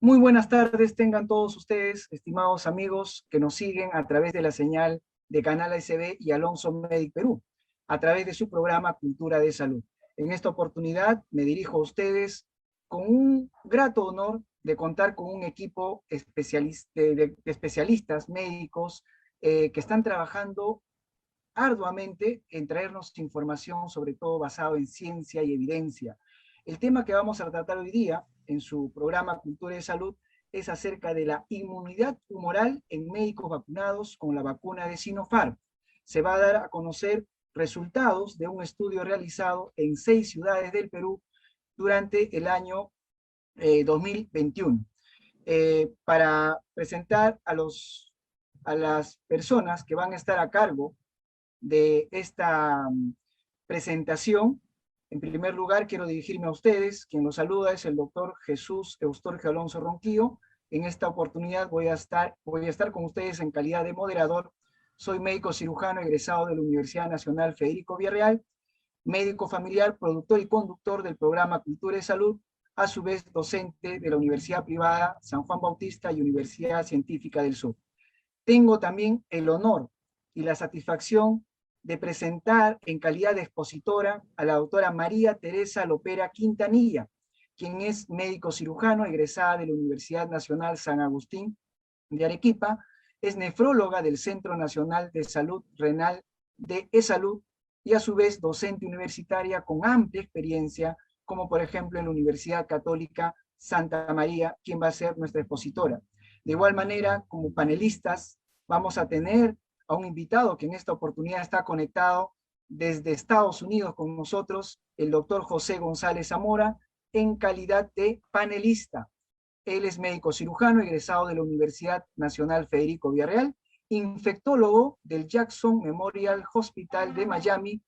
Muy buenas tardes tengan todos ustedes, estimados amigos que nos siguen a través de la señal de Canal ASB y Alonso Medic Perú, a través de su programa Cultura de Salud. En esta oportunidad me dirijo a ustedes con un grato honor de contar con un equipo de especialistas médicos que están trabajando arduamente en traernos información, sobre todo basado en ciencia y evidencia. El tema que vamos a tratar hoy día en su programa Cultura de Salud es acerca de la inmunidad humoral en médicos vacunados con la vacuna de Sinopharm. Se va a dar a conocer resultados de un estudio realizado en 6 ciudades del Perú durante el año 2021. Para presentar a las personas que van a estar a cargo de esta presentación. En primer lugar, quiero dirigirme a ustedes. Quien los saluda es el doctor Jesús Eustorgio Alonso Ronquillo. En esta oportunidad voy a estar con ustedes en calidad de moderador. Soy médico cirujano egresado de la Universidad Nacional Federico Villarreal, médico familiar, productor y conductor del programa Cultura de Salud, a su vez docente de la Universidad Privada San Juan Bautista y Universidad Científica del Sur. Tengo también el honor y la satisfacción de presentar en calidad de expositora a la doctora María Teresa Lopera Quintanilla, quien es médico cirujano egresada de la Universidad Nacional San Agustín de Arequipa, es nefróloga del Centro Nacional de Salud Renal de eSalud y a su vez docente universitaria con amplia experiencia, como por ejemplo en la Universidad Católica Santa María, quien va a ser nuestra expositora. De igual manera, como panelistas, vamos a tener a un invitado que en esta oportunidad está conectado desde Estados Unidos con nosotros, el doctor José González Zamora, en calidad de panelista. Él es médico cirujano egresado de la Universidad Nacional Federico Villarreal, infectólogo del Jackson Memorial Hospital de Miami,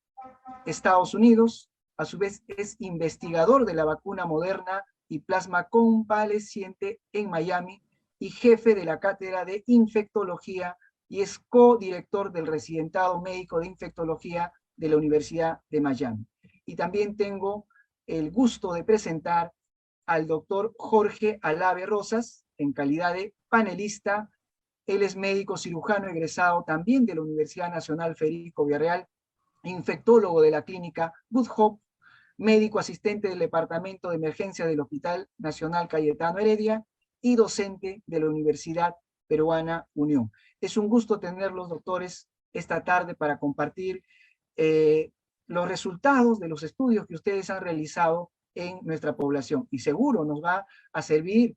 Estados Unidos. A su vez es investigador de la vacuna Moderna y plasma convaleciente en Miami y jefe de la cátedra de infectología y es codirector del residentado médico de infectología de la Universidad de Miami. Y también tengo el gusto de presentar al doctor Jorge Alave Rosas, en calidad de panelista. Él es médico cirujano egresado también de la Universidad Nacional Federico Villarreal, infectólogo de la clínica Good Hope, médico asistente del Departamento de Emergencia del Hospital Nacional Cayetano Heredia y docente de la Universidad Peruana Unión. Es un gusto tenerlos, doctores, esta tarde para compartir los resultados de los estudios que ustedes han realizado en nuestra población y seguro nos va a servir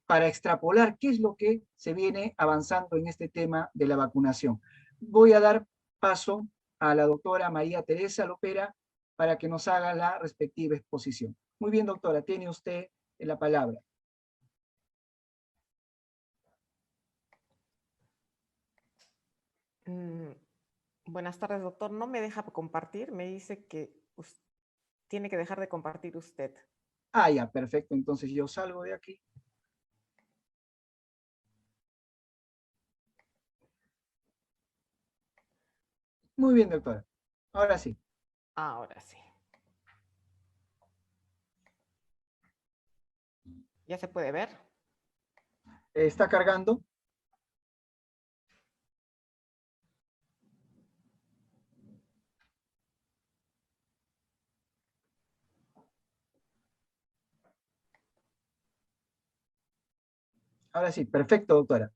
para extrapolar qué es lo que se viene avanzando en este tema de la vacunación. Voy a dar paso a la doctora María Teresa Lopera para que nos haga la respectiva exposición. Muy bien, doctora, tiene usted la palabra. Buenas tardes, doctor. No me deja compartir, me dice que tiene que dejar de compartir usted. Ah, ya, perfecto. Entonces yo salgo de aquí. Muy bien, doctora. Ahora sí. Ahora sí. ¿Ya se puede ver? ¿Está cargando? Ahora sí, perfecto, doctora.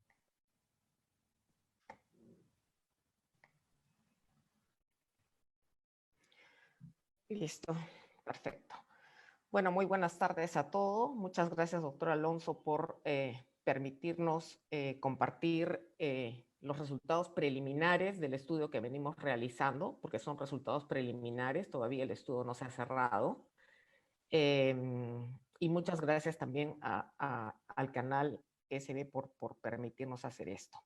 Listo, perfecto. Bueno, muy buenas tardes a todos. Muchas gracias, doctor Alonso, por permitirnos compartir los resultados preliminares del estudio que venimos realizando, porque son resultados preliminares, todavía el estudio no se ha cerrado. Y muchas gracias también al canal SD por permitirnos hacer esto.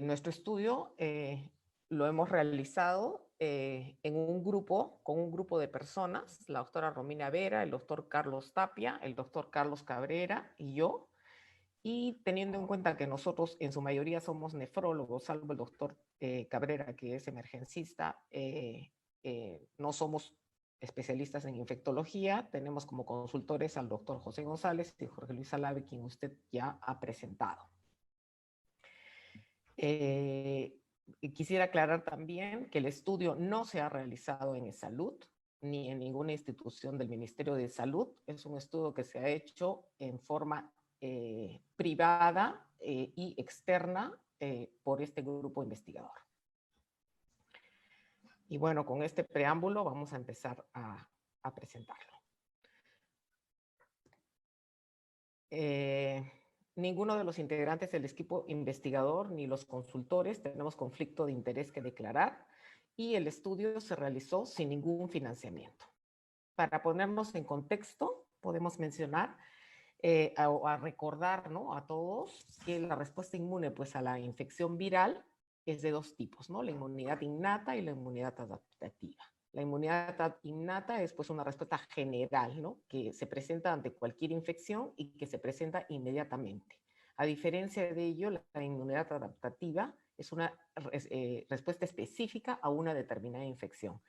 Nuestro estudio lo hemos realizado en un grupo, con un grupo de personas, la doctora Romina Vera, el doctor Carlos Tapia, el doctor Carlos Cabrera y yo, y teniendo en cuenta que nosotros en su mayoría somos nefrólogos, salvo el doctor Cabrera, que es emergencista, no somos especialistas en infectología. Tenemos como consultores al doctor José González y Jorge Luis Alave, quien usted ya ha presentado. Quisiera aclarar también que el estudio no se ha realizado en Salud ni en ninguna institución del Ministerio de Salud. Es un estudio que se ha hecho en forma privada y externa por este grupo investigador. Y bueno, con este preámbulo vamos a empezar a presentarlo. Ninguno de los integrantes del equipo investigador ni los consultores tenemos conflicto de interés que declarar y el estudio se realizó sin ningún financiamiento. Para ponernos en contexto, podemos mencionar a recordar, ¿no?, a todos que la respuesta inmune pues, a la infección viral es de dos tipos, ¿no? La inmunidad innata y la inmunidad adaptativa. La inmunidad innata es pues una respuesta general, ¿no?, que se presenta ante cualquier infección y que se presenta inmediatamente. A diferencia de ello, la inmunidad adaptativa es una respuesta específica a una determinada infección.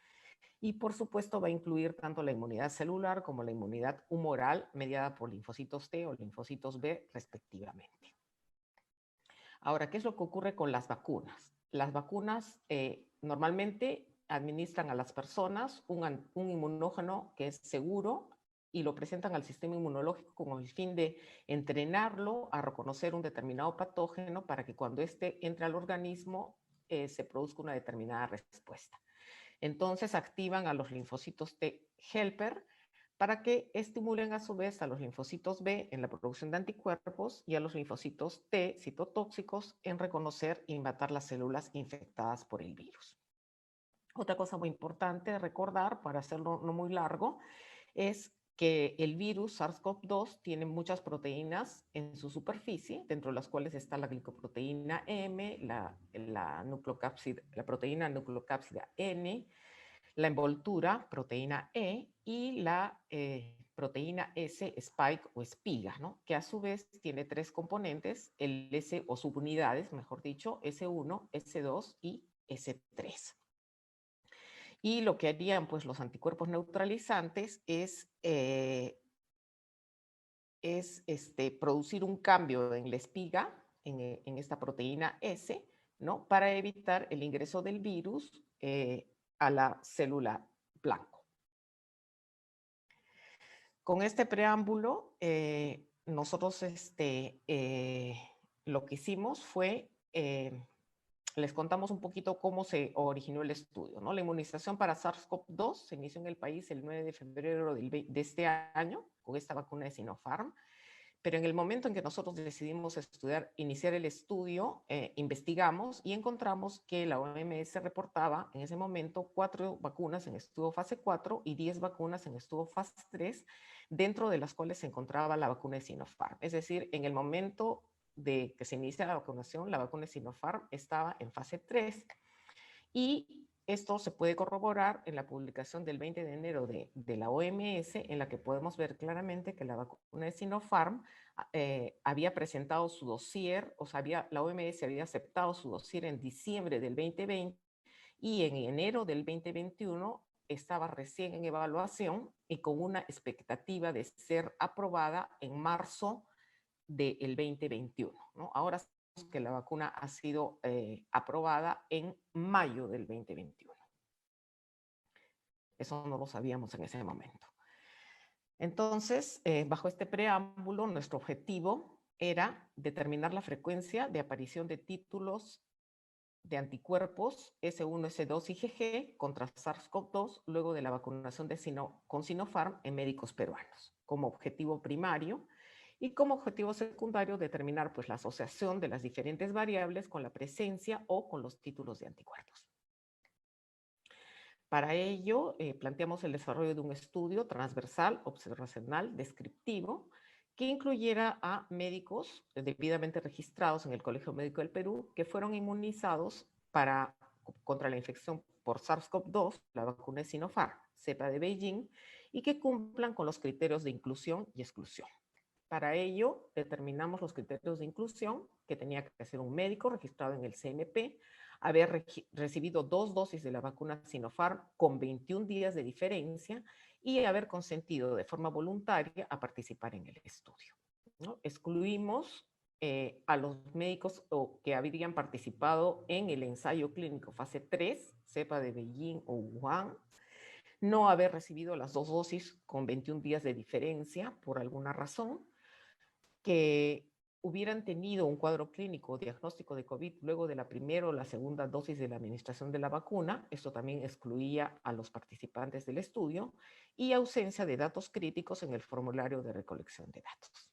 Y por supuesto va a incluir tanto la inmunidad celular como la inmunidad humoral mediada por linfocitos T o linfocitos B respectivamente. Ahora, ¿qué es lo que ocurre con las vacunas? Las vacunas normalmente administran a las personas un inmunógeno que es seguro y lo presentan al sistema inmunológico con el fin de entrenarlo a reconocer un determinado patógeno para que cuando éste entre al organismo se produzca una determinada respuesta. Entonces activan a los linfocitos T helper para que estimulen a su vez a los linfocitos B en la producción de anticuerpos y a los linfocitos T citotóxicos en reconocer y matar las células infectadas por el virus. Otra cosa muy importante de recordar, para hacerlo no muy largo, es que el virus SARS-CoV-2 tiene muchas proteínas en su superficie, dentro de las cuales está la glicoproteína M, la proteína nucleocápsida N, la envoltura, proteína E, y la proteína S, spike o espiga, ¿no?, que a su vez tiene tres componentes, el S o subunidades, mejor dicho, S1, S2 y S3. Y lo que harían pues los anticuerpos neutralizantes es producir un cambio en la espiga, en esta proteína S, ¿no?, para evitar el ingreso del virus a la célula blanco. Con este preámbulo, nosotros lo que hicimos fue, les contamos un poquito cómo se originó el estudio, ¿no? La inmunización para SARS-CoV-2 se inició en el país el 9 de febrero de este año con esta vacuna de Sinopharm. Pero en el momento en que nosotros decidimos iniciar el estudio, investigamos y encontramos que la OMS reportaba en ese momento 4 vacunas en estudio fase 4 y 10 vacunas en estudio fase 3, dentro de las cuales se encontraba la vacuna de Sinopharm. Es decir, en el momento de que se inicia la vacunación, la vacuna de Sinopharm estaba en fase 3. Y esto se puede corroborar en la publicación del 20 de enero de la OMS, en la que podemos ver claramente que la vacuna de Sinopharm había presentado su dossier, o sea, la OMS había aceptado su dossier en diciembre del 2020 y en enero del 2021 estaba recién en evaluación y con una expectativa de ser aprobada en marzo del 2021, ¿no? Ahora sabemos que la vacuna ha sido aprobada en mayo del 2021. Eso no lo sabíamos en ese momento. Entonces, bajo este preámbulo, nuestro objetivo era determinar la frecuencia de aparición de títulos de anticuerpos S1, S2 y IgG contra SARS-CoV-2 luego de la vacunación con Sinopharm en médicos peruanos, como objetivo primario, y como objetivo secundario determinar pues, la asociación de las diferentes variables con la presencia o con los títulos de anticuerpos. Para ello, planteamos el desarrollo de un estudio transversal, observacional, descriptivo, que incluyera a médicos debidamente registrados en el Colegio Médico del Perú que fueron inmunizados contra la infección por SARS-CoV-2, la vacuna de Sinopharm, cepa de Beijing, y que cumplan con los criterios de inclusión y exclusión. Para ello, determinamos los criterios de inclusión, que tenía que ser un médico registrado en el CNP, haber recibido 2 dosis de la vacuna Sinopharm con 21 días de diferencia y haber consentido de forma voluntaria a participar en el estudio, ¿no? Excluimos a los médicos que habrían participado en el ensayo clínico fase 3, cepa de Beijing o Wuhan, no haber recibido las 2 dosis con 21 días de diferencia por alguna razón, que hubieran tenido un cuadro clínico o diagnóstico de COVID luego de la primera o la segunda dosis de la administración de la vacuna, esto también excluía a los participantes del estudio, y ausencia de datos críticos en el formulario de recolección de datos.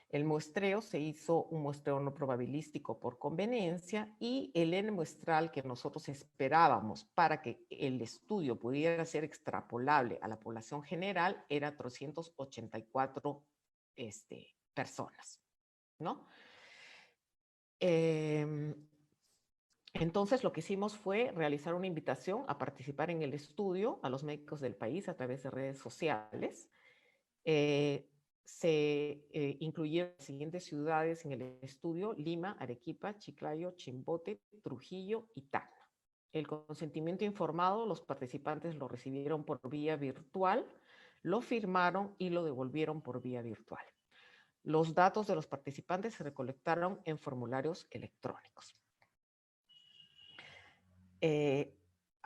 El muestreo se hizo un muestreo no probabilístico por conveniencia y el N muestral que nosotros esperábamos para que el estudio pudiera ser extrapolable a la población general era 384 personas, ¿no? Entonces lo que hicimos fue realizar una invitación a participar en el estudio a los médicos del país a través de redes sociales. Se incluyeron las siguientes ciudades en el estudio: Lima, Arequipa, Chiclayo, Chimbote, Trujillo y Tacna. El consentimiento informado, los participantes lo recibieron por vía virtual, lo firmaron y lo devolvieron por vía virtual. Los datos de los participantes se recolectaron en formularios electrónicos.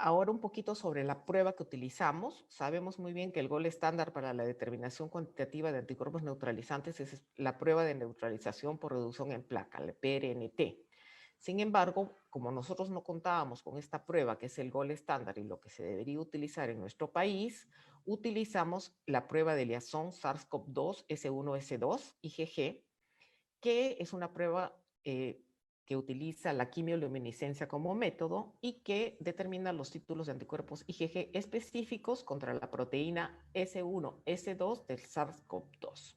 Ahora un poquito sobre la prueba que utilizamos. Sabemos muy bien que el gold estándar para la determinación cuantitativa de anticuerpos neutralizantes es la prueba de neutralización por reducción en placa, la PRNT. Sin embargo, como nosotros no contábamos con esta prueba, que es el gold estándar y lo que se debería utilizar en nuestro país, utilizamos la prueba de liazón SARS-CoV-2 S1-S2 IgG, que es una prueba que utiliza la quimioluminiscencia como método y que determina los títulos de anticuerpos IgG específicos contra la proteína S1-S2 del SARS-CoV-2.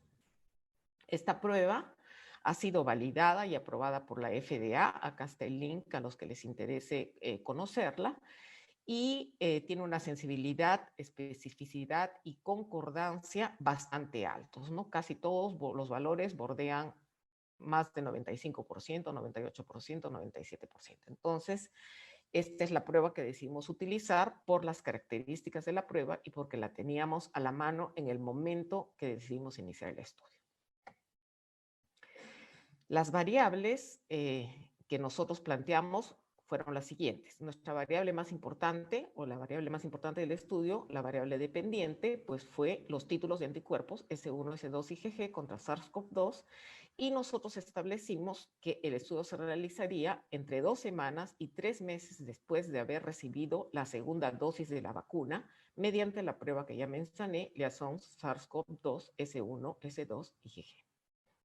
Esta prueba ha sido validada y aprobada por la FDA. Acá está el link a los que les interese conocerla. Y tiene una sensibilidad, especificidad y concordancia bastante altos, ¿no? Casi todos los valores bordean más de 95%, 98%, 97%. Entonces, esta es la prueba que decidimos utilizar por las características de la prueba y porque la teníamos a la mano en el momento que decidimos iniciar el estudio. Las variables que nosotros planteamos fueron las siguientes. Nuestra variable más importante, o la variable más importante del estudio, la variable dependiente, pues fue los títulos de anticuerpos S1, S2 y IgG contra SARS-CoV-2, y nosotros establecimos que el estudio se realizaría entre 2 semanas y 3 meses después de haber recibido la segunda dosis de la vacuna, mediante la prueba que ya mencioné, liazón SARS-CoV-2 S1, S2 y IgG.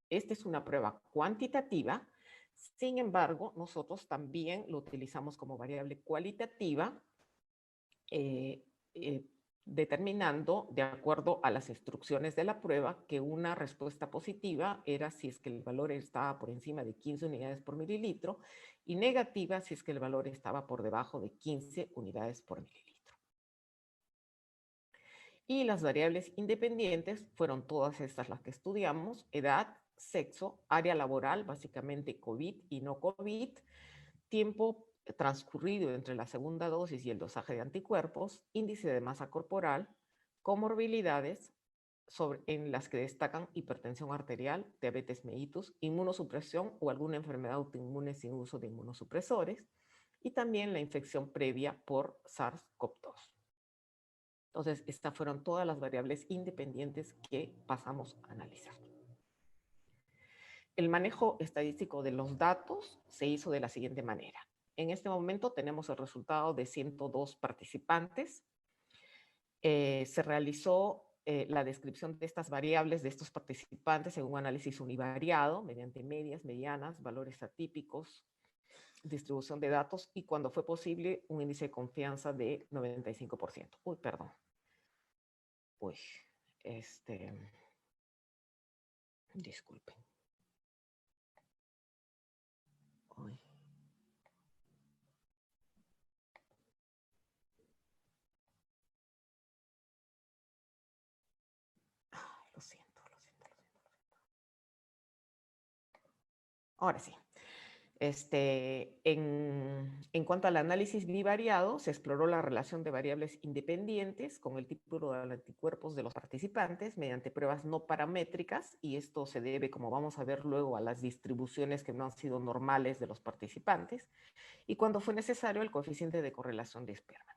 Esta es una prueba cuantitativa. Sin embargo, nosotros también lo utilizamos como variable cualitativa, determinando, de acuerdo a las instrucciones de la prueba, que una respuesta positiva era si es que el valor estaba por encima de 15 unidades por mililitro y negativa si es que el valor estaba por debajo de 15 unidades por mililitro. Y las variables independientes fueron todas estas las que estudiamos: edad, sexo, área laboral, básicamente COVID y no COVID, tiempo transcurrido entre la segunda dosis y el dosaje de anticuerpos, índice de masa corporal, comorbilidades en las que destacan hipertensión arterial, diabetes mellitus, inmunosupresión o alguna enfermedad autoinmune sin uso de inmunosupresores, y también la infección previa por SARS-CoV-2. Entonces, estas fueron todas las variables independientes que pasamos a analizar. El manejo estadístico de los datos se hizo de la siguiente manera. En este momento tenemos el resultado de 102 participantes. Se realizó la descripción de estas variables de estos participantes en un análisis univariado mediante medias, medianas, valores atípicos, distribución de datos y, cuando fue posible, un índice de confianza de 95%. Uy, perdón. Uy, disculpen. Uy. Lo siento. Ahora sí. En cuanto al análisis bivariado, se exploró la relación de variables independientes con el tipo de anticuerpos de los participantes mediante pruebas no paramétricas, y esto se debe, como vamos a ver luego, a las distribuciones que no han sido normales de los participantes, y cuando fue necesario, el coeficiente de correlación de Spearman.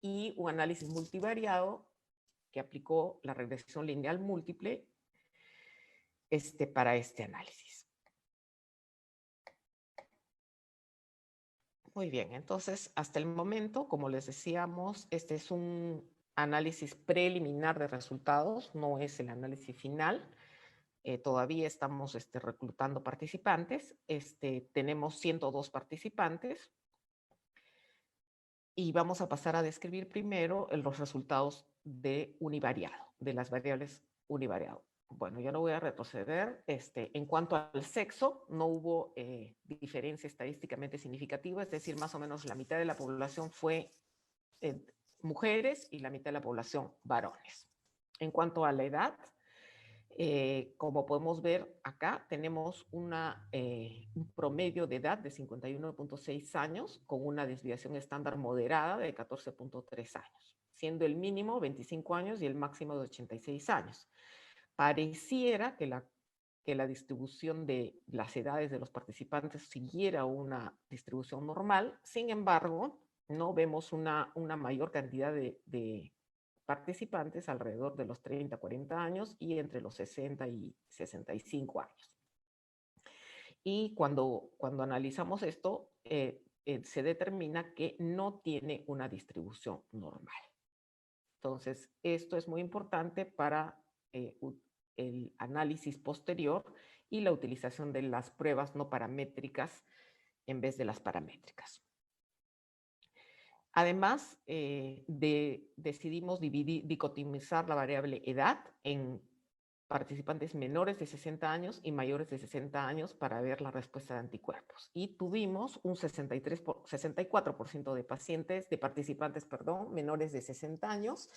Y un análisis multivariado que aplicó la regresión lineal múltiple para este análisis. Muy bien, entonces hasta el momento, como les decíamos, este es un análisis preliminar de resultados, no es el análisis final. Todavía estamos reclutando participantes. Tenemos 102 participantes y vamos a pasar a describir primero los resultados de univariado, de las variables univariado. Bueno, yo no voy a retroceder. En cuanto al sexo, no hubo diferencia estadísticamente significativa, es decir, más o menos la mitad de la población fue mujeres y la mitad de la población varones. En cuanto a la edad, como podemos ver acá, tenemos un promedio de edad de 51.6 años con una desviación estándar moderada de 14.3 años, siendo el mínimo 25 años y el máximo de 86 años. Pareciera que la distribución de las edades de los participantes siguiera una distribución normal. Sin embargo, no vemos una mayor cantidad de participantes alrededor de los 30, 40 años y entre los 60 y 65 años. Y cuando analizamos esto, se determina que no tiene una distribución normal. Entonces, esto es muy importante para el análisis posterior y la utilización de las pruebas no paramétricas en vez de las paramétricas. Además, decidimos dicotomizar la variable edad en participantes menores de 60 años y mayores de 60 años para ver la respuesta de anticuerpos. Y tuvimos un 64% de participantes menores de 60 años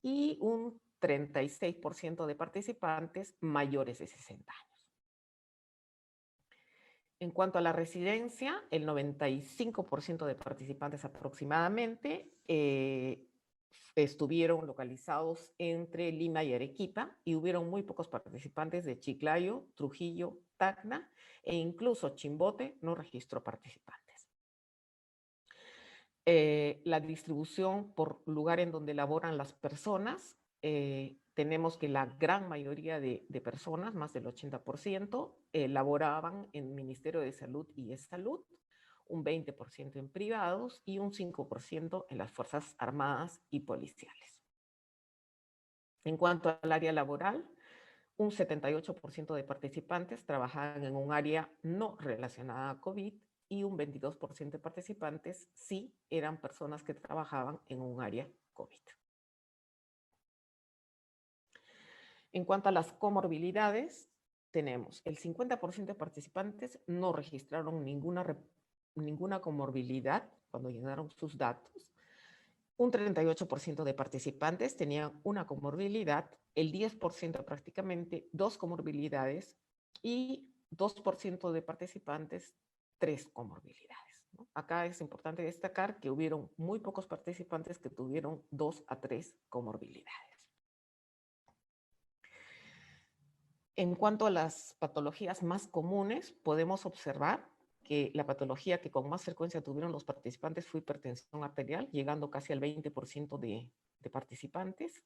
y un 36% de participantes mayores de 60 años. En cuanto a la residencia, el 95% de participantes aproximadamente estuvieron localizados entre Lima y Arequipa, y hubieron muy pocos participantes de Chiclayo, Trujillo, Tacna, e incluso Chimbote no registró participantes. La distribución por lugar en donde laboran las personas, tenemos que la gran mayoría de personas, más del 80%, laboraban en el Ministerio de Salud y E-Salud, un 20% en privados y un 5% en las Fuerzas Armadas y policiales. En cuanto al área laboral, un 78% de participantes trabajaban en un área no relacionada a COVID y un 22% de participantes sí eran personas que trabajaban en un área COVID. En cuanto a las comorbilidades, tenemos el 50% de participantes no registraron ninguna comorbilidad cuando llenaron sus datos. Un 38% de participantes tenían una comorbilidad, el 10% prácticamente 2 comorbilidades y 2% de participantes 3 comorbilidades, ¿no? Acá es importante destacar que hubieron muy pocos participantes que tuvieron 2 a 3 comorbilidades. En cuanto a las patologías más comunes, podemos observar que la patología que con más frecuencia tuvieron los participantes fue hipertensión arterial, llegando casi al 20% de participantes,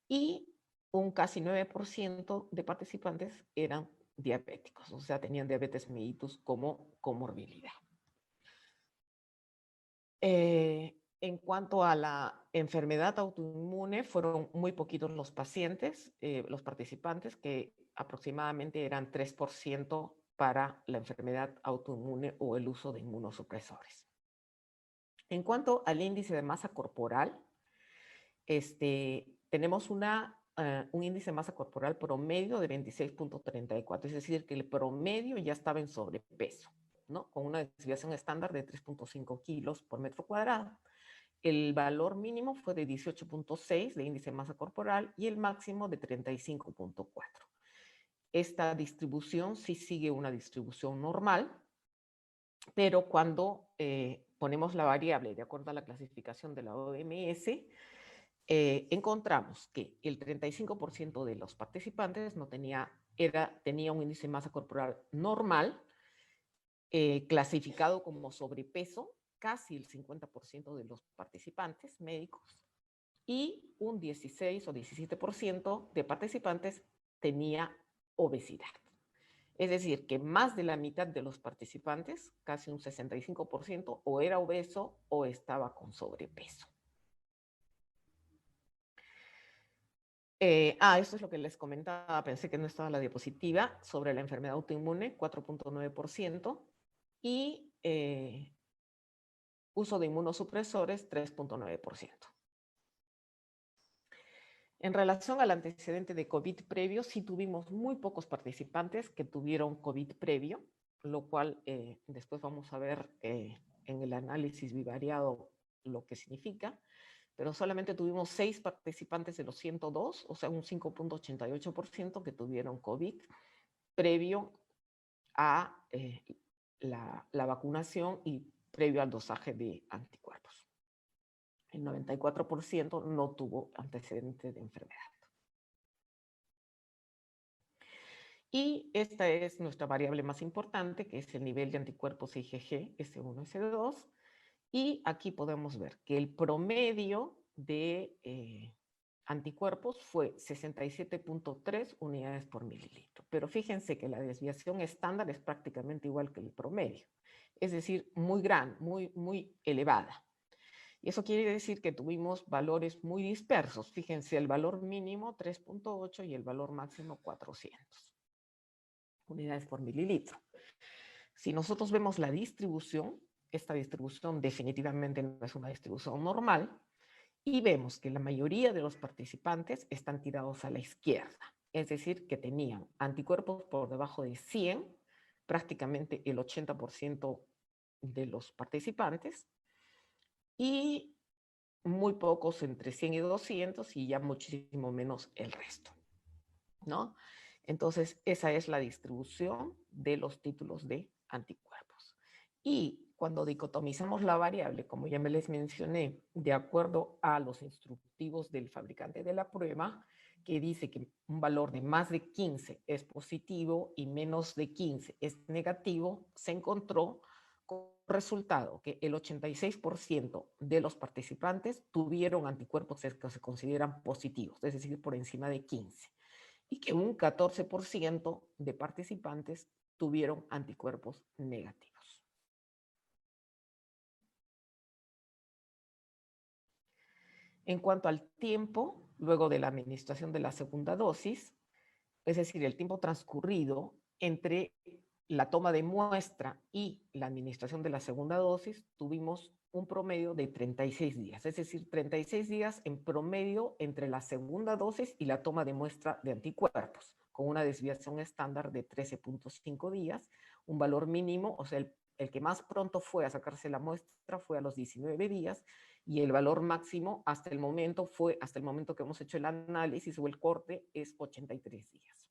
y un casi 9% de participantes eran diabéticos, o sea, tenían diabetes mellitus como comorbilidad. En cuanto a la enfermedad autoinmune, fueron muy poquitos los pacientes, los participantes, que aproximadamente eran 3% para la enfermedad autoinmune o el uso de inmunosupresores. En cuanto al índice de masa corporal, tenemos un índice de masa corporal promedio de 26.34, es decir, que el promedio ya estaba en sobrepeso, ¿no? Con una desviación estándar de 3.5 kilos por metro cuadrado. El valor mínimo fue de 18.6 de índice de masa corporal y el máximo de 35.4. Esta distribución sí sigue una distribución normal, pero cuando ponemos la variable de acuerdo a la clasificación de la OMS, encontramos que el 35% de los participantes tenía un índice de masa corporal normal, clasificado como sobrepeso, casi el 50% de los participantes médicos, y un 16 o 17% de participantes tenía obesidad. Es decir, que más de la mitad de los participantes, casi un 65%, o era obeso o estaba con sobrepeso. Esto es lo que les comentaba, pensé que no estaba la diapositiva, sobre la enfermedad autoinmune, 4.9%, y uso de inmunosupresores, 3.9%. En relación al antecedente de COVID previo, sí tuvimos muy pocos participantes que tuvieron COVID previo, lo cual después vamos a ver en el análisis bivariado lo que significa, pero solamente tuvimos 6 participantes de los 102, o sea, un 5.88% que tuvieron COVID previo a la vacunación y previo al dosaje de anticuerpos. El 94% no tuvo antecedentes de enfermedad. Y esta es nuestra variable más importante, que es el nivel de anticuerpos IgG, S1, S2. Y aquí podemos ver que el promedio de anticuerpos fue 67.3 unidades por mililitro. Pero fíjense que la desviación estándar es prácticamente igual que el promedio. Es decir, muy grande, muy elevada. Y eso quiere decir que tuvimos valores muy dispersos. Fíjense, el valor mínimo 3.8 y el valor máximo 400 unidades por mililitro. Si nosotros vemos la distribución, esta distribución definitivamente no es una distribución normal, y vemos que la mayoría de los participantes están tirados a la izquierda, es decir, que tenían anticuerpos por debajo de 100, prácticamente el 80% de los participantes, y muy pocos entre 100 y 200 y ya muchísimo menos el resto, ¿no? Entonces, esa es la distribución de los títulos de anticuerpos. Y cuando dicotomizamos la variable, como ya me les mencioné, de acuerdo a los instructivos del fabricante de la prueba, que dice que un valor de más de 15 es positivo y menos de 15 es negativo, se encontró con resultado que el 86% de los participantes tuvieron anticuerpos que se consideran positivos, es decir, por encima de 15. Y que un 14% de participantes tuvieron anticuerpos negativos. En cuanto al tiempo, luego de la administración de la segunda dosis, es decir, el tiempo transcurrido entre la toma de muestra y la administración de la segunda dosis, tuvimos un promedio de 36 días, es decir, 36 días en promedio entre la segunda dosis y la toma de muestra de anticuerpos, con una desviación estándar de 13.5 días, un valor mínimo, o sea, el que más pronto fue a sacarse la muestra fue a los 19 días, y el valor máximo hasta el momento que hemos hecho el análisis o el corte, es 83 días.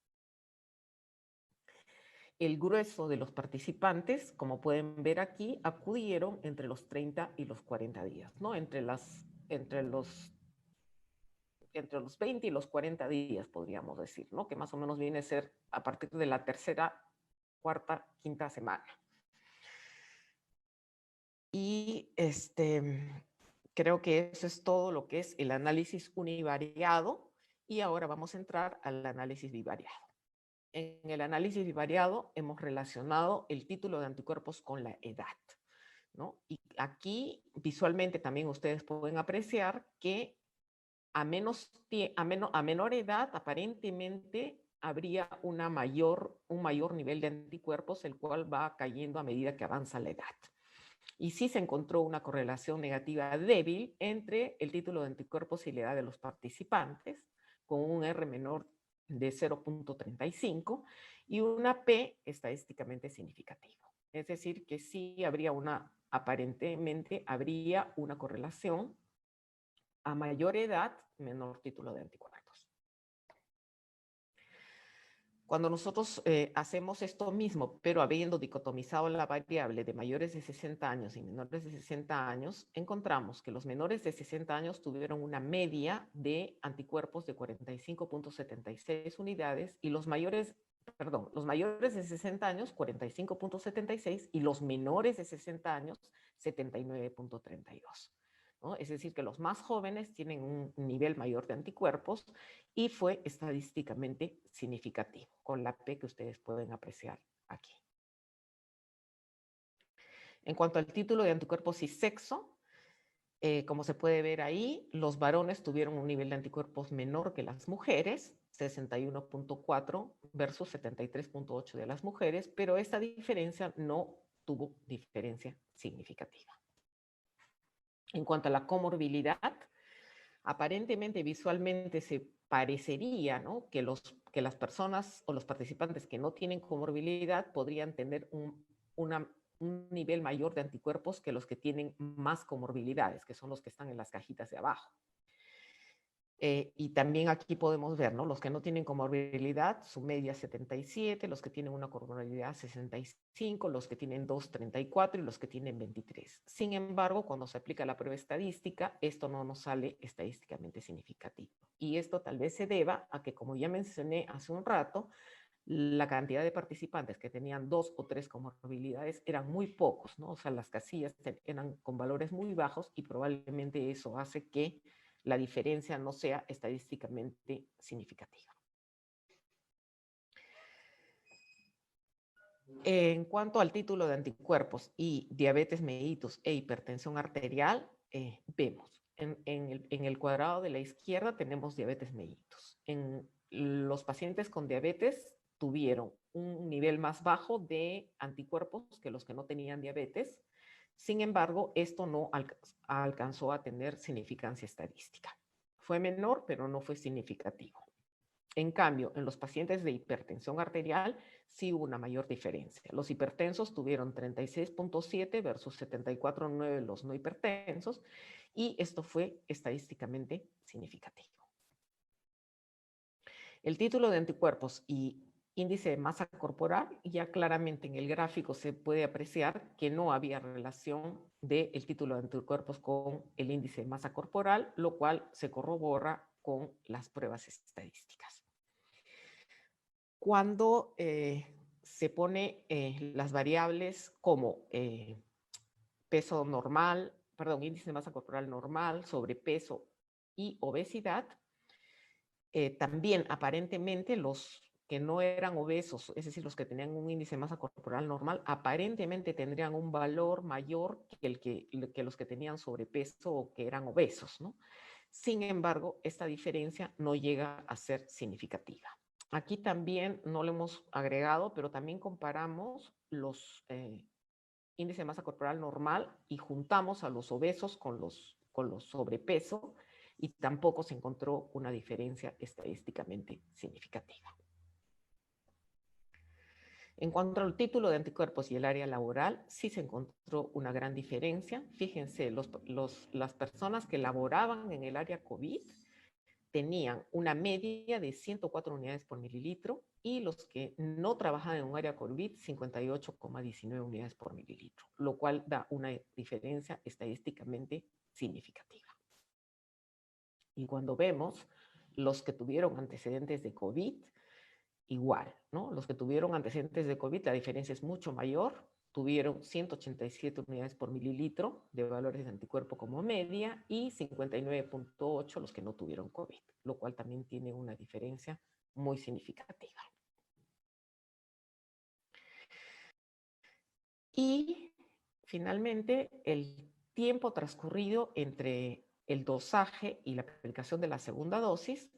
El grueso de los participantes, como pueden ver aquí, acudieron entre los 30 y los 40 días, ¿no? Entre los 20 y los 40 días, podríamos decir, ¿no? Que más o menos viene a ser a partir de la tercera, cuarta, quinta semana. Y creo que eso es todo lo que es el análisis univariado, y ahora vamos a entrar al análisis bivariado. En el análisis bivariado hemos relacionado el título de anticuerpos con la edad, ¿no? Y aquí visualmente también ustedes pueden apreciar que a menor edad aparentemente habría un mayor nivel de anticuerpos, el cual va cayendo a medida que avanza la edad. Y sí se encontró una correlación negativa débil entre el título de anticuerpos y la edad de los participantes, con un R menor de 0.35 y una P estadísticamente significativa. Es decir, que sí aparentemente habría una correlación a mayor edad, menor título de anticuerpos. Cuando nosotros hacemos esto mismo, pero habiendo dicotomizado la variable de mayores de 60 años y menores de 60 años, encontramos que los menores de 60 años tuvieron una media de anticuerpos de 45.76 unidades y los mayores de 60 años 45.76 y los menores de 60 años 79.32. ¿No? Es decir, que los más jóvenes tienen un nivel mayor de anticuerpos y fue estadísticamente significativo, con la P que ustedes pueden apreciar aquí. En cuanto al título de anticuerpos y sexo, como se puede ver ahí, los varones tuvieron un nivel de anticuerpos menor que las mujeres, 61.4 versus 73.8 de las mujeres, pero esta diferencia no tuvo diferencia significativa. En cuanto a la comorbilidad, aparentemente visualmente se parecería, ¿no?, que las personas o los participantes que no tienen comorbilidad podrían tener un nivel mayor de anticuerpos que los que tienen más comorbilidades, que son los que están en las cajitas de abajo. Y también aquí podemos ver, ¿no?, los que no tienen comorbilidad, su media 77, los que tienen una comorbilidad 65, los que tienen 2, 34 y los que tienen 23. Sin embargo, cuando se aplica la prueba estadística, esto no nos sale estadísticamente significativo. Y esto tal vez se deba a que, como ya mencioné hace un rato, la cantidad de participantes que tenían 2 o 3 comorbilidades eran muy pocos, ¿no? O sea, las casillas eran con valores muy bajos y probablemente eso hace que la diferencia no sea estadísticamente significativa. En cuanto al título de anticuerpos y diabetes mellitus e hipertensión arterial, vemos en el cuadrado de la izquierda tenemos diabetes mellitus. En los pacientes con diabetes tuvieron un nivel más bajo de anticuerpos que los que no tenían diabetes. Sin embargo, esto no alcanzó a tener significancia estadística. Fue menor, pero no fue significativo. En cambio, en los pacientes de hipertensión arterial sí hubo una mayor diferencia. Los hipertensos tuvieron 36.7 versus 74.9 los no hipertensos, y esto fue estadísticamente significativo. El título de anticuerpos y índice de masa corporal, ya claramente en el gráfico se puede apreciar que no había relación del título de anticuerpos con el índice de masa corporal, lo cual se corrobora con las pruebas estadísticas. Cuando se pone las variables como peso normal, índice de masa corporal normal, sobrepeso y obesidad, también aparentemente los que no eran obesos, es decir, los que tenían un índice de masa corporal normal, aparentemente tendrían un valor mayor que los que tenían sobrepeso o que eran obesos, ¿no? Sin embargo, esta diferencia no llega a ser significativa. Aquí también no lo hemos agregado, pero también comparamos los índices de masa corporal normal y juntamos a los obesos con los sobrepeso, y tampoco se encontró una diferencia estadísticamente significativa. En cuanto al título de anticuerpos y el área laboral, sí se encontró una gran diferencia. Fíjense, las personas que laboraban en el área COVID tenían una media de 104 unidades por mililitro, y los que no trabajaban en un área COVID, 58,19 unidades por mililitro, lo cual da una diferencia estadísticamente significativa. Y cuando vemos los que tuvieron antecedentes de COVID, igual, ¿no? Los que tuvieron antecedentes de COVID, la diferencia es mucho mayor. Tuvieron 187 unidades por mililitro de valores de anticuerpo como media y 59.8 los que no tuvieron COVID, lo cual también tiene una diferencia muy significativa. Y finalmente, el tiempo transcurrido entre el dosaje y la aplicación de la segunda dosis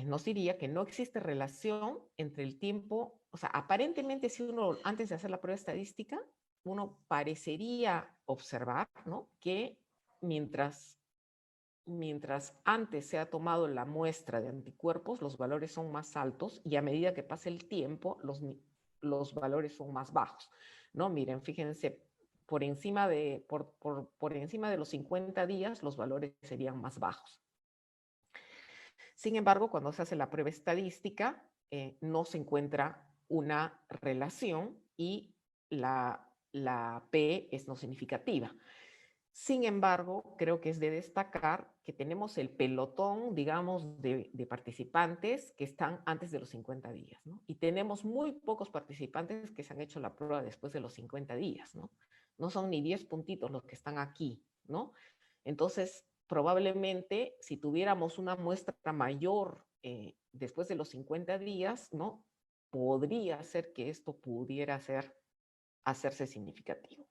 nos diría que no existe relación entre el tiempo. O sea, aparentemente, si uno, antes de hacer la prueba estadística, uno parecería observar, ¿no?, que mientras antes se ha tomado la muestra de anticuerpos, los valores son más altos, y a medida que pasa el tiempo, los valores son más bajos, ¿no? Miren, fíjense, por encima de los 50 días, los valores serían más bajos. Sin embargo, cuando se hace la prueba estadística, no se encuentra una relación y la P es no significativa. Sin embargo, creo que es de destacar que tenemos el pelotón, digamos, de participantes que están antes de los 50 días, ¿no? Y tenemos muy pocos participantes que se han hecho la prueba después de los 50 días, ¿no? No son ni 10 puntitos los que están aquí, ¿no? Entonces, probablemente, si tuviéramos una muestra mayor después de los 50 días, ¿no? Podría ser que esto pudiera hacerse significativo.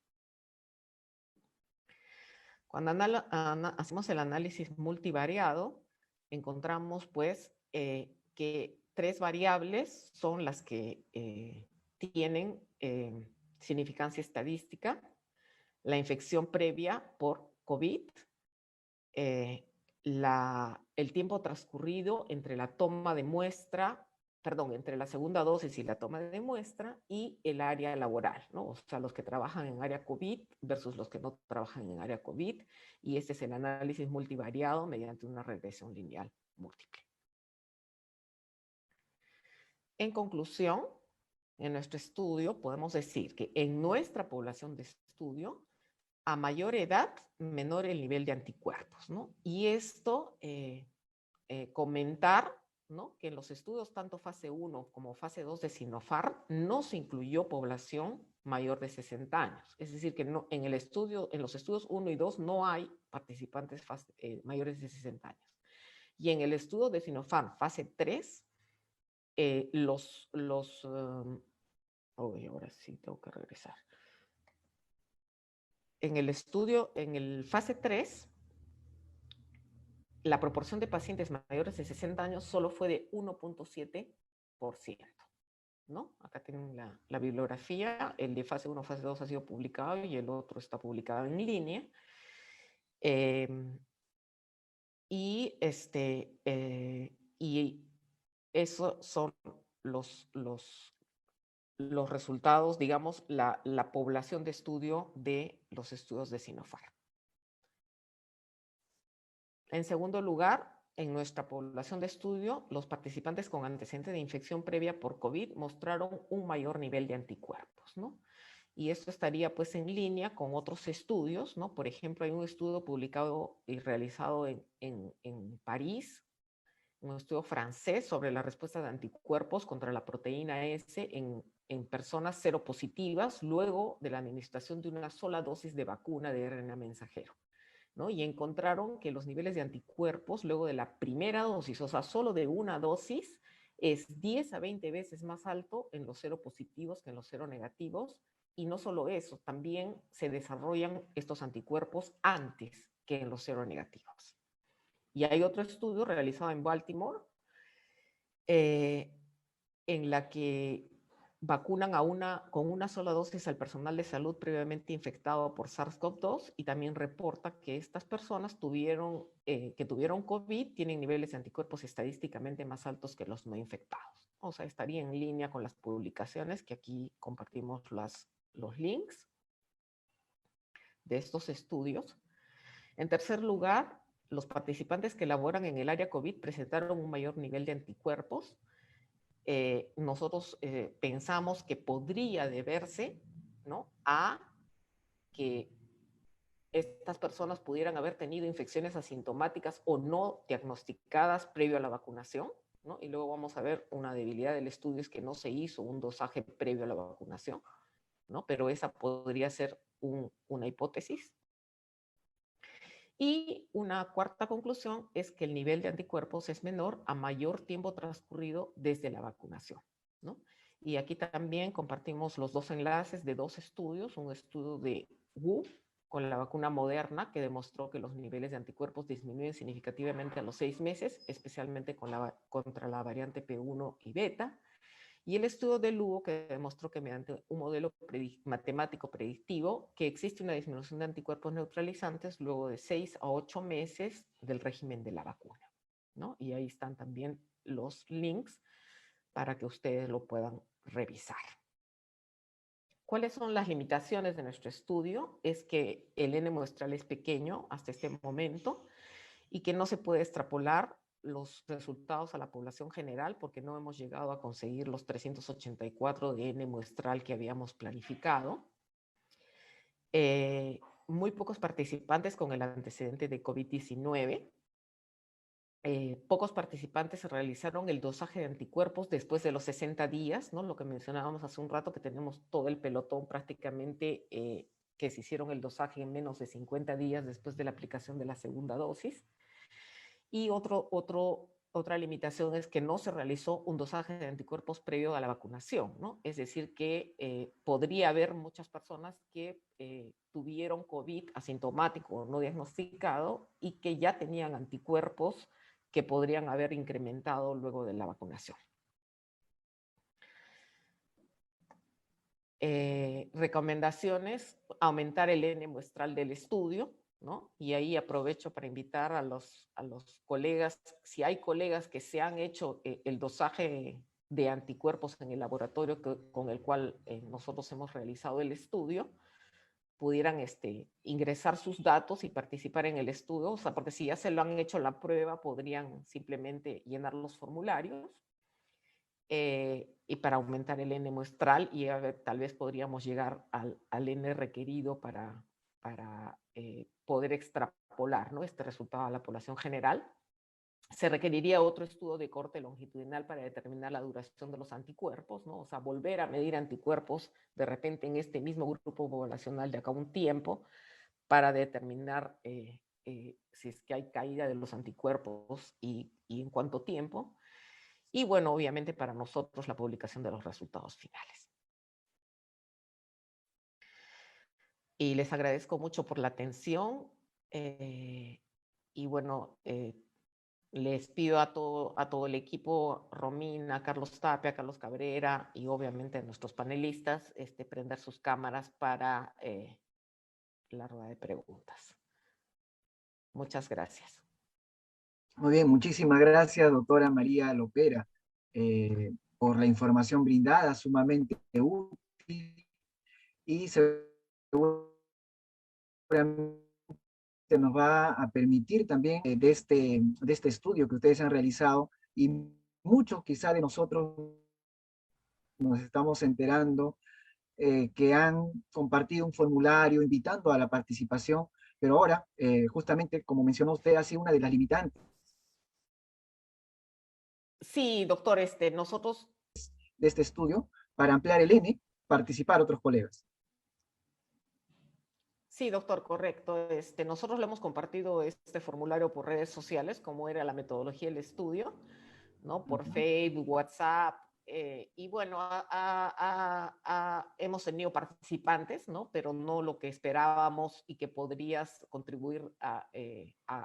Cuando hacemos el análisis multivariado, encontramos pues que 3 variables son las que tienen significancia estadística: la infección previa por COVID, el tiempo transcurrido entre la toma de muestra, entre la segunda dosis y la toma de muestra, y el área laboral, ¿no? O sea, los que trabajan en área COVID versus los que no trabajan en área COVID, y este es el análisis multivariado mediante una regresión lineal múltiple. En conclusión, en nuestro estudio podemos decir que en nuestra población de estudio, a mayor edad, menor el nivel de anticuerpos, ¿no? Y esto, comentar, ¿no?, que en los estudios tanto fase 1 como fase 2 de Sinopharm no se incluyó población mayor de 60 años. Es decir, que no, en los estudios 1 y 2 no hay participantes mayores de 60 años. Y en el estudio de Sinopharm fase 3, ahora sí tengo que regresar. En el fase 3, la proporción de pacientes mayores de 60 años solo fue de 1.7%, ¿no? Acá tienen la bibliografía. El de fase 1, fase 2 ha sido publicado y el otro está publicado en línea. Y esos son los resultados, digamos, la población de estudio de los estudios de Sinopharm. En segundo lugar, en nuestra población de estudio, los participantes con antecedentes de infección previa por COVID mostraron un mayor nivel de anticuerpos, ¿no? Y esto estaría pues en línea con otros estudios, ¿no? Por ejemplo, hay un estudio publicado y realizado en París, un estudio francés sobre la respuesta de anticuerpos contra la proteína S en personas seropositivas luego de la administración de una sola dosis de vacuna de RNA mensajero, ¿no? Y encontraron que los niveles de anticuerpos luego de la primera dosis, o sea, solo de una dosis, es 10 a 20 veces más alto en los seropositivos que en los seronegativos. Y no solo eso, también se desarrollan estos anticuerpos antes que en los seronegativos. Y hay otro estudio realizado en Baltimore en la que vacunan con una sola dosis al personal de salud previamente infectado por SARS-CoV-2 y también reporta que estas personas que tuvieron COVID tienen niveles de anticuerpos estadísticamente más altos que los no infectados. O sea, estaría en línea con las publicaciones que aquí compartimos los links de estos estudios. En tercer lugar, los participantes que laboran en el área COVID presentaron un mayor nivel de anticuerpos. Nosotros pensamos que podría deberse, ¿no?, a que estas personas pudieran haber tenido infecciones asintomáticas o no diagnosticadas previo a la vacunación, ¿no? Y luego vamos a ver una debilidad del estudio, es que no se hizo un dosaje previo a la vacunación, ¿no? Pero esa podría ser una hipótesis. Y una cuarta conclusión es que el nivel de anticuerpos es menor a mayor tiempo transcurrido desde la vacunación, ¿no? Y aquí también compartimos los dos enlaces de dos estudios, un estudio de Wu con la vacuna Moderna que demostró que los niveles de anticuerpos disminuyen significativamente a los 6 meses, especialmente contra la variante P1 y beta. Y el estudio de Lugo que demostró que mediante un modelo matemático predictivo que existe una disminución de anticuerpos neutralizantes luego de 6 a 8 meses del régimen de la vacuna, ¿no? Y ahí están también los links para que ustedes lo puedan revisar. ¿Cuáles son las limitaciones de nuestro estudio? Es que el N muestral es pequeño hasta este momento y que no se puede extrapolar los resultados a la población general porque no hemos llegado a conseguir los 384 de N muestral que habíamos planificado. Muy pocos participantes con el antecedente de COVID-19. Pocos participantes realizaron el dosaje de anticuerpos después de los 60 días, ¿no? Lo que mencionábamos hace un rato, que tenemos todo el pelotón prácticamente que se hicieron el dosaje en menos de 50 días después de la aplicación de la segunda dosis. Y otra limitación es que no se realizó un dosaje de anticuerpos previo a la vacunación, ¿no? Es decir, que podría haber muchas personas que tuvieron COVID asintomático o no diagnosticado y que ya tenían anticuerpos que podrían haber incrementado luego de la vacunación. Recomendaciones: aumentar el N muestral del estudio, ¿no? Y ahí aprovecho para invitar a los colegas, si hay colegas que se han hecho el dosaje de anticuerpos en el laboratorio con el cual nosotros hemos realizado el estudio, pudieran ingresar sus datos y participar en el estudio, o sea, porque si ya se lo han hecho la prueba, podrían simplemente llenar los formularios, y para aumentar el N muestral, y tal vez podríamos llegar al N requerido para poder extrapolar, ¿no?, este resultado a la población general. Se requeriría otro estudio de corte longitudinal para determinar la duración de los anticuerpos, ¿no? O sea, volver a medir anticuerpos de repente en este mismo grupo poblacional de acá a un tiempo para determinar si es que hay caída de los anticuerpos y en cuánto tiempo. Y bueno, obviamente para nosotros la publicación de los resultados finales. Y les agradezco mucho por la atención. Y bueno, les pido a todo el equipo, Romina, Carlos Tapia, Carlos Cabrera y obviamente a nuestros panelistas, prender sus cámaras para la rueda de preguntas. Muchas gracias. Muy bien, muchísimas gracias, doctora María Lopera, por la información brindada, sumamente útil, y seguramente nos va a permitir también de este estudio que ustedes han realizado, y muchos quizá de nosotros nos estamos enterando que han compartido un formulario invitando a la participación, pero ahora, justamente como mencionó usted, ha sido una de las limitantes Sí, doctor, nosotros... de este estudio para ampliar el N, participar otros colegas. Sí, doctor, correcto. Nosotros le hemos compartido este formulario por redes sociales, como era la metodología del estudio, ¿no? Por Facebook, WhatsApp, y bueno, hemos tenido participantes, ¿no? Pero no lo que esperábamos y que podrías contribuir a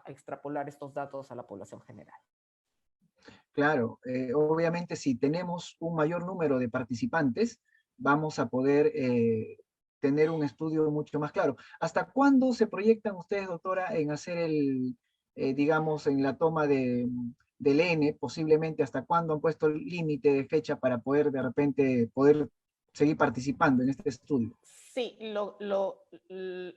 extrapolar estos datos a la población general. Claro, obviamente si tenemos un mayor número de participantes, vamos a poder tener un estudio mucho más claro. ¿Hasta cuándo se proyectan ustedes, doctora, en hacer digamos, en la toma del N, posiblemente hasta cuándo han puesto el límite de fecha para poder de repente seguir participando en este estudio? Sí,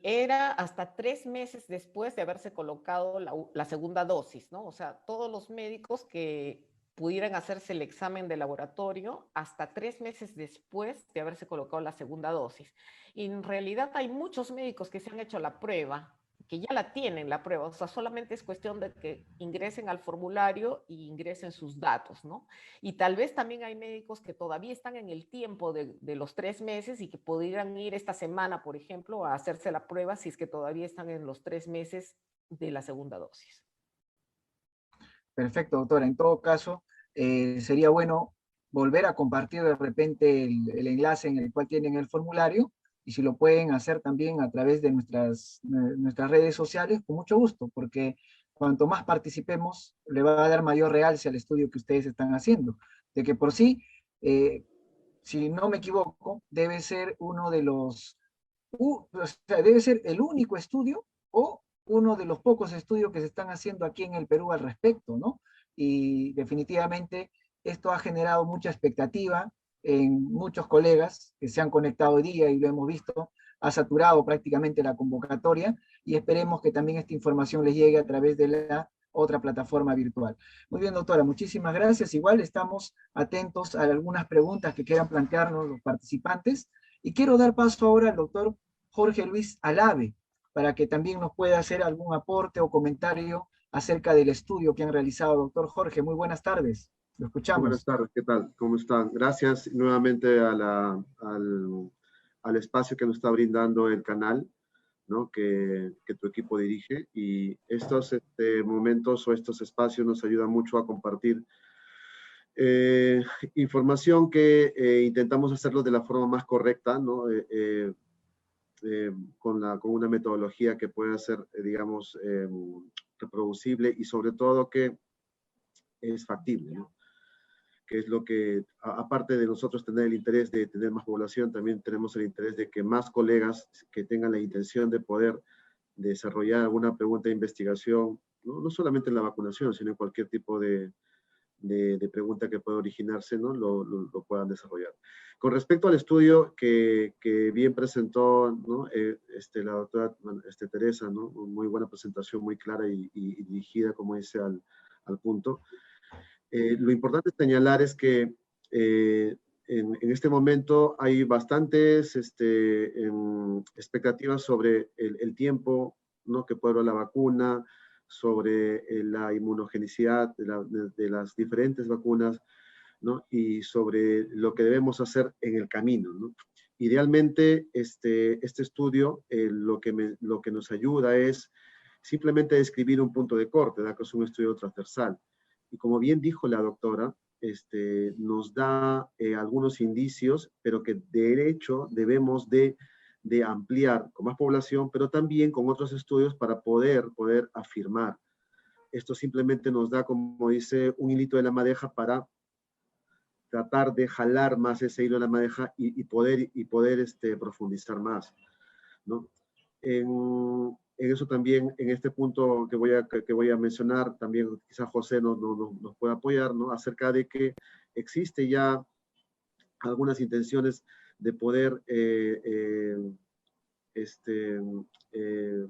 era hasta 3 meses después de haberse colocado la segunda dosis, ¿no? O sea, todos los médicos que pudieran hacerse el examen de laboratorio hasta 3 meses después de haberse colocado la segunda dosis. Y en realidad hay muchos médicos que se han hecho la prueba, que ya la tienen la prueba, o sea, solamente es cuestión de que ingresen al formulario y ingresen sus datos, ¿no? Y tal vez también hay médicos que todavía están en el tiempo de los 3 meses y que podrían ir esta semana, por ejemplo, a hacerse la prueba si es que todavía están en los 3 meses de la segunda dosis. Perfecto, doctora. En todo caso, sería bueno volver a compartir de repente el enlace en el cual tienen el formulario, y si lo pueden hacer también a través de nuestras redes sociales, con mucho gusto, porque cuanto más participemos, le va a dar mayor realce al estudio que ustedes están haciendo. De que por sí, si no me equivoco, debe ser uno de o sea, debe ser el único estudio o uno de los pocos estudios que se están haciendo aquí en el Perú al respecto, ¿no? Y definitivamente esto ha generado mucha expectativa en muchos colegas que se han conectado hoy día y lo hemos visto, ha saturado prácticamente la convocatoria, y esperemos que también esta información les llegue a través de la otra plataforma virtual. Muy bien, doctora, muchísimas gracias. Igual estamos atentos a algunas preguntas que quieran plantearnos los participantes. Y quiero dar paso ahora al doctor Jorge Luis Alave, para que también nos pueda hacer algún aporte o comentario acerca del estudio que han realizado. Doctor Jorge, muy buenas tardes. Lo escuchamos. Buenas tardes, ¿qué tal? ¿Cómo están? Gracias nuevamente al espacio que nos está brindando el canal, ¿no? que tu equipo dirige. Y estos momentos o estos espacios nos ayudan mucho a compartir información que intentamos hacerlo de la forma más correcta, ¿no? Con una metodología que pueda ser, digamos, reproducible y sobre todo que es factible, ¿no? Que es lo que, aparte de nosotros tener el interés de tener más población, también tenemos el interés de que más colegas que tengan la intención de poder desarrollar alguna pregunta de investigación, no solamente en la vacunación, sino en cualquier tipo de pregunta que pueda originarse, ¿no? Lo puedan desarrollar. Con respecto al estudio que bien presentó, ¿no? La doctora Teresa, ¿no? Muy buena presentación, muy clara y dirigida, como dice, al punto. Lo importante señalar es que en este momento hay bastantes expectativas sobre el tiempo, ¿no? que puede durar la vacuna, sobre la inmunogenicidad de las diferentes vacunas, ¿no? y sobre lo que debemos hacer en el camino, ¿no? Idealmente, este estudio lo que nos ayuda es simplemente describir un punto de corte, ¿verdad? Que es un estudio transversal. Y como bien dijo la doctora, nos da algunos indicios, pero que de hecho debemos de ampliar con más población, pero también con otros estudios para poder afirmar. Esto simplemente nos da, como dice, un hilito de la madeja para tratar de jalar más ese hilo de la madeja y poder profundizar más, ¿no? En eso también, en este punto que voy a mencionar, también quizás José nos pueda apoyar, ¿no? Acerca de que existe ya algunas intenciones de poder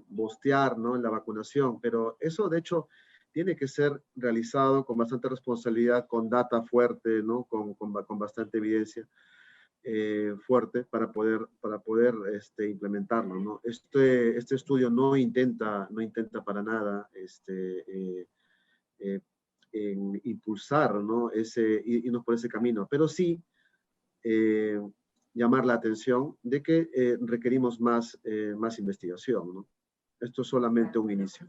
bostear, ¿no? en la vacunación, pero eso de hecho tiene que ser realizado con bastante responsabilidad, con data fuerte, ¿no? con bastante evidencia fuerte para poder implementarlo, ¿no? Este estudio no intenta para nada impulsar, ¿no? irnos por ese camino, pero sí llamar la atención de que requerimos más investigación, ¿no? Esto es solamente un inicio.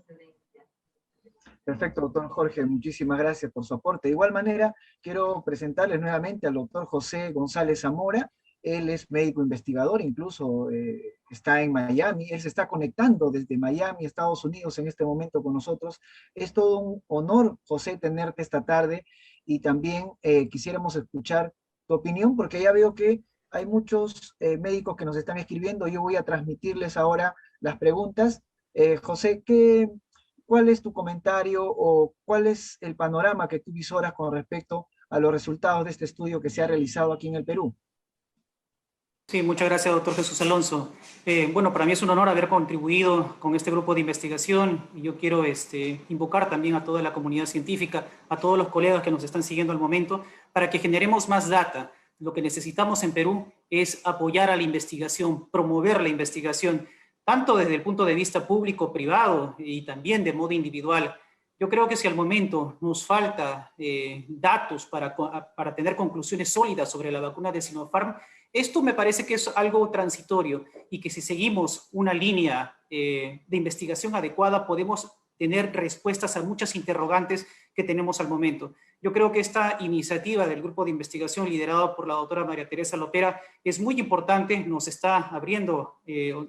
Perfecto, doctor Jorge, muchísimas gracias por su aporte. De igual manera, quiero presentarles nuevamente al doctor José González Zamora. Él es médico investigador, incluso está en Miami. Él se está conectando desde Miami, Estados Unidos, en este momento con nosotros. Es todo un honor, José, tenerte esta tarde y también quisiéramos escuchar tu opinión, porque ya veo que hay muchos médicos que nos están escribiendo. Yo voy a transmitirles ahora las preguntas. José, ¿cuál es tu comentario o cuál es el panorama que tú visoras con respecto a los resultados de este estudio que se ha realizado aquí en el Perú? Sí, muchas gracias, doctor Jesús Alonso. Bueno, para mí es un honor haber contribuido con este grupo de investigación y yo quiero invocar también a toda la comunidad científica, a todos los colegas que nos están siguiendo al momento, para que generemos más data. Lo que necesitamos en Perú es apoyar a la investigación, promover la investigación, tanto desde el punto de vista público, privado y también de modo individual. Yo creo que si al momento nos falta datos para tener conclusiones sólidas sobre la vacuna de Sinopharm, esto me parece que es algo transitorio y que si seguimos una línea de investigación adecuada podemos tener respuestas a muchas interrogantes que tenemos al momento. Yo creo que esta iniciativa del grupo de investigación liderado por la doctora María Teresa Lopera es muy importante, nos está abriendo,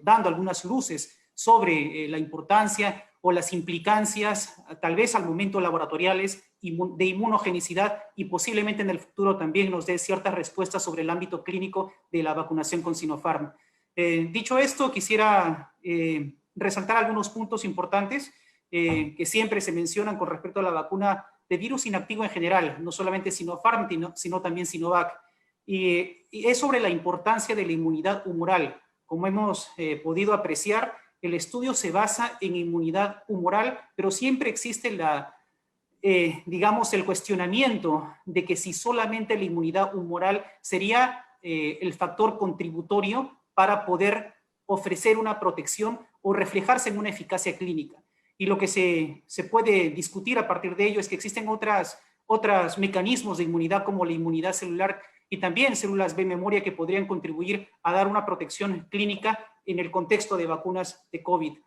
dando algunas luces sobre la importancia o las implicancias, tal vez al momento laboratoriales, de inmunogenicidad y posiblemente en el futuro también nos dé ciertas respuestas sobre el ámbito clínico de la vacunación con Sinopharm. Dicho esto, quisiera resaltar algunos puntos importantes que siempre se mencionan con respecto a la vacuna de virus inactivo en general, no solamente Sinopharm, sino también Sinovac. Y es sobre la importancia de la inmunidad humoral. Como hemos podido apreciar, el estudio se basa en inmunidad humoral, pero siempre existe la digamos, el cuestionamiento de que si solamente la inmunidad humoral sería el factor contributorio para poder ofrecer una protección o reflejarse en una eficacia clínica. Y lo que se puede discutir a partir de ello es que existen otros mecanismos de inmunidad como la inmunidad celular y también células B memoria que podrían contribuir a dar una protección clínica en el contexto de vacunas de COVID.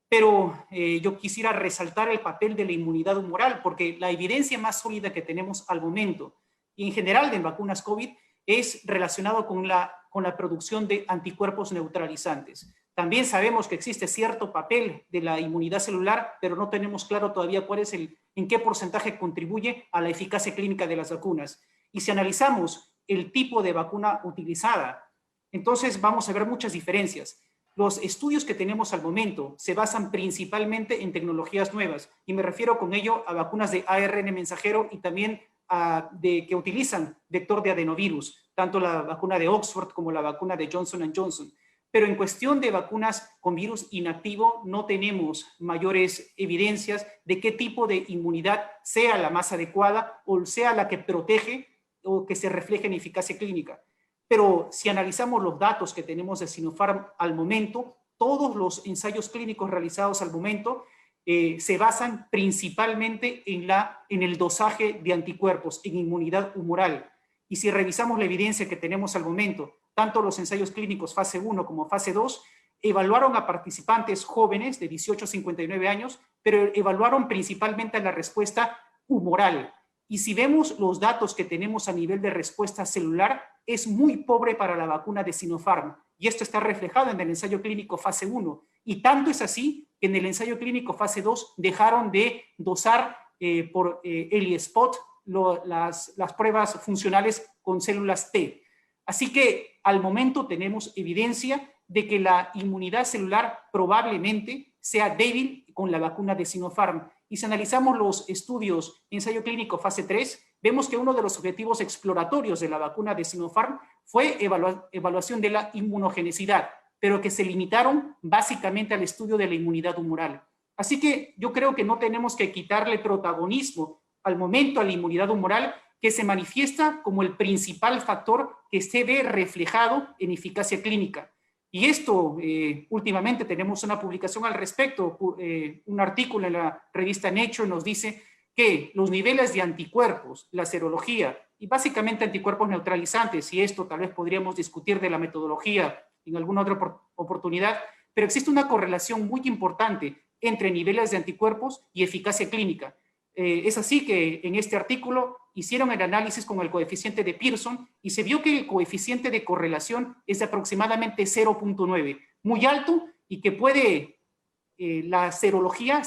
Pero yo quisiera resaltar el papel de la inmunidad humoral, porque la evidencia más sólida que tenemos al momento, y en general de vacunas COVID, es relacionado con la producción de anticuerpos neutralizantes. También sabemos que existe cierto papel de la inmunidad celular, pero no tenemos claro todavía en qué porcentaje contribuye a la eficacia clínica de las vacunas. Y si analizamos el tipo de vacuna utilizada, entonces vamos a ver muchas diferencias. Los estudios que tenemos al momento se basan principalmente en tecnologías nuevas, y me refiero con ello a vacunas de ARN mensajero y también que utilizan vector de adenovirus, tanto la vacuna de Oxford como la vacuna de Johnson & Johnson. Pero en cuestión de vacunas con virus inactivo no tenemos mayores evidencias de qué tipo de inmunidad sea la más adecuada o sea la que protege o que se refleje en eficacia clínica. Pero si analizamos los datos que tenemos de Sinopharm al momento, todos los ensayos clínicos realizados al momento se basan principalmente en el dosaje de anticuerpos, en inmunidad humoral. Y si revisamos la evidencia que tenemos al momento, tanto los ensayos clínicos fase 1 como fase 2, evaluaron a participantes jóvenes de 18 a 59 años, pero evaluaron principalmente la respuesta humoral. Y si vemos los datos que tenemos a nivel de respuesta celular, es muy pobre para la vacuna de Sinopharm. Y esto está reflejado en el ensayo clínico fase 1. Y tanto es así que en el ensayo clínico fase 2 dejaron de dosar por ELISpot las pruebas funcionales con células T. Así que al momento tenemos evidencia de que la inmunidad celular probablemente sea débil con la vacuna de Sinopharm. Y si analizamos los estudios ensayo clínico fase 3, vemos que uno de los objetivos exploratorios de la vacuna de Sinopharm fue evaluación de la inmunogenicidad, pero que se limitaron básicamente al estudio de la inmunidad humoral. Así que yo creo que no tenemos que quitarle protagonismo al momento a la inmunidad humoral, que se manifiesta como el principal factor que se ve reflejado en eficacia clínica. Y esto, últimamente tenemos una publicación al respecto, un artículo en la revista Nature nos dice que los niveles de anticuerpos, la serología y básicamente anticuerpos neutralizantes, y esto tal vez podríamos discutir de la metodología en alguna otra oportunidad, pero existe una correlación muy importante entre niveles de anticuerpos y eficacia clínica. Es así que en este artículo hicieron el análisis con el coeficiente de Pearson y se vio que el coeficiente de correlación es de aproximadamente 0.9, muy alto, y que la serología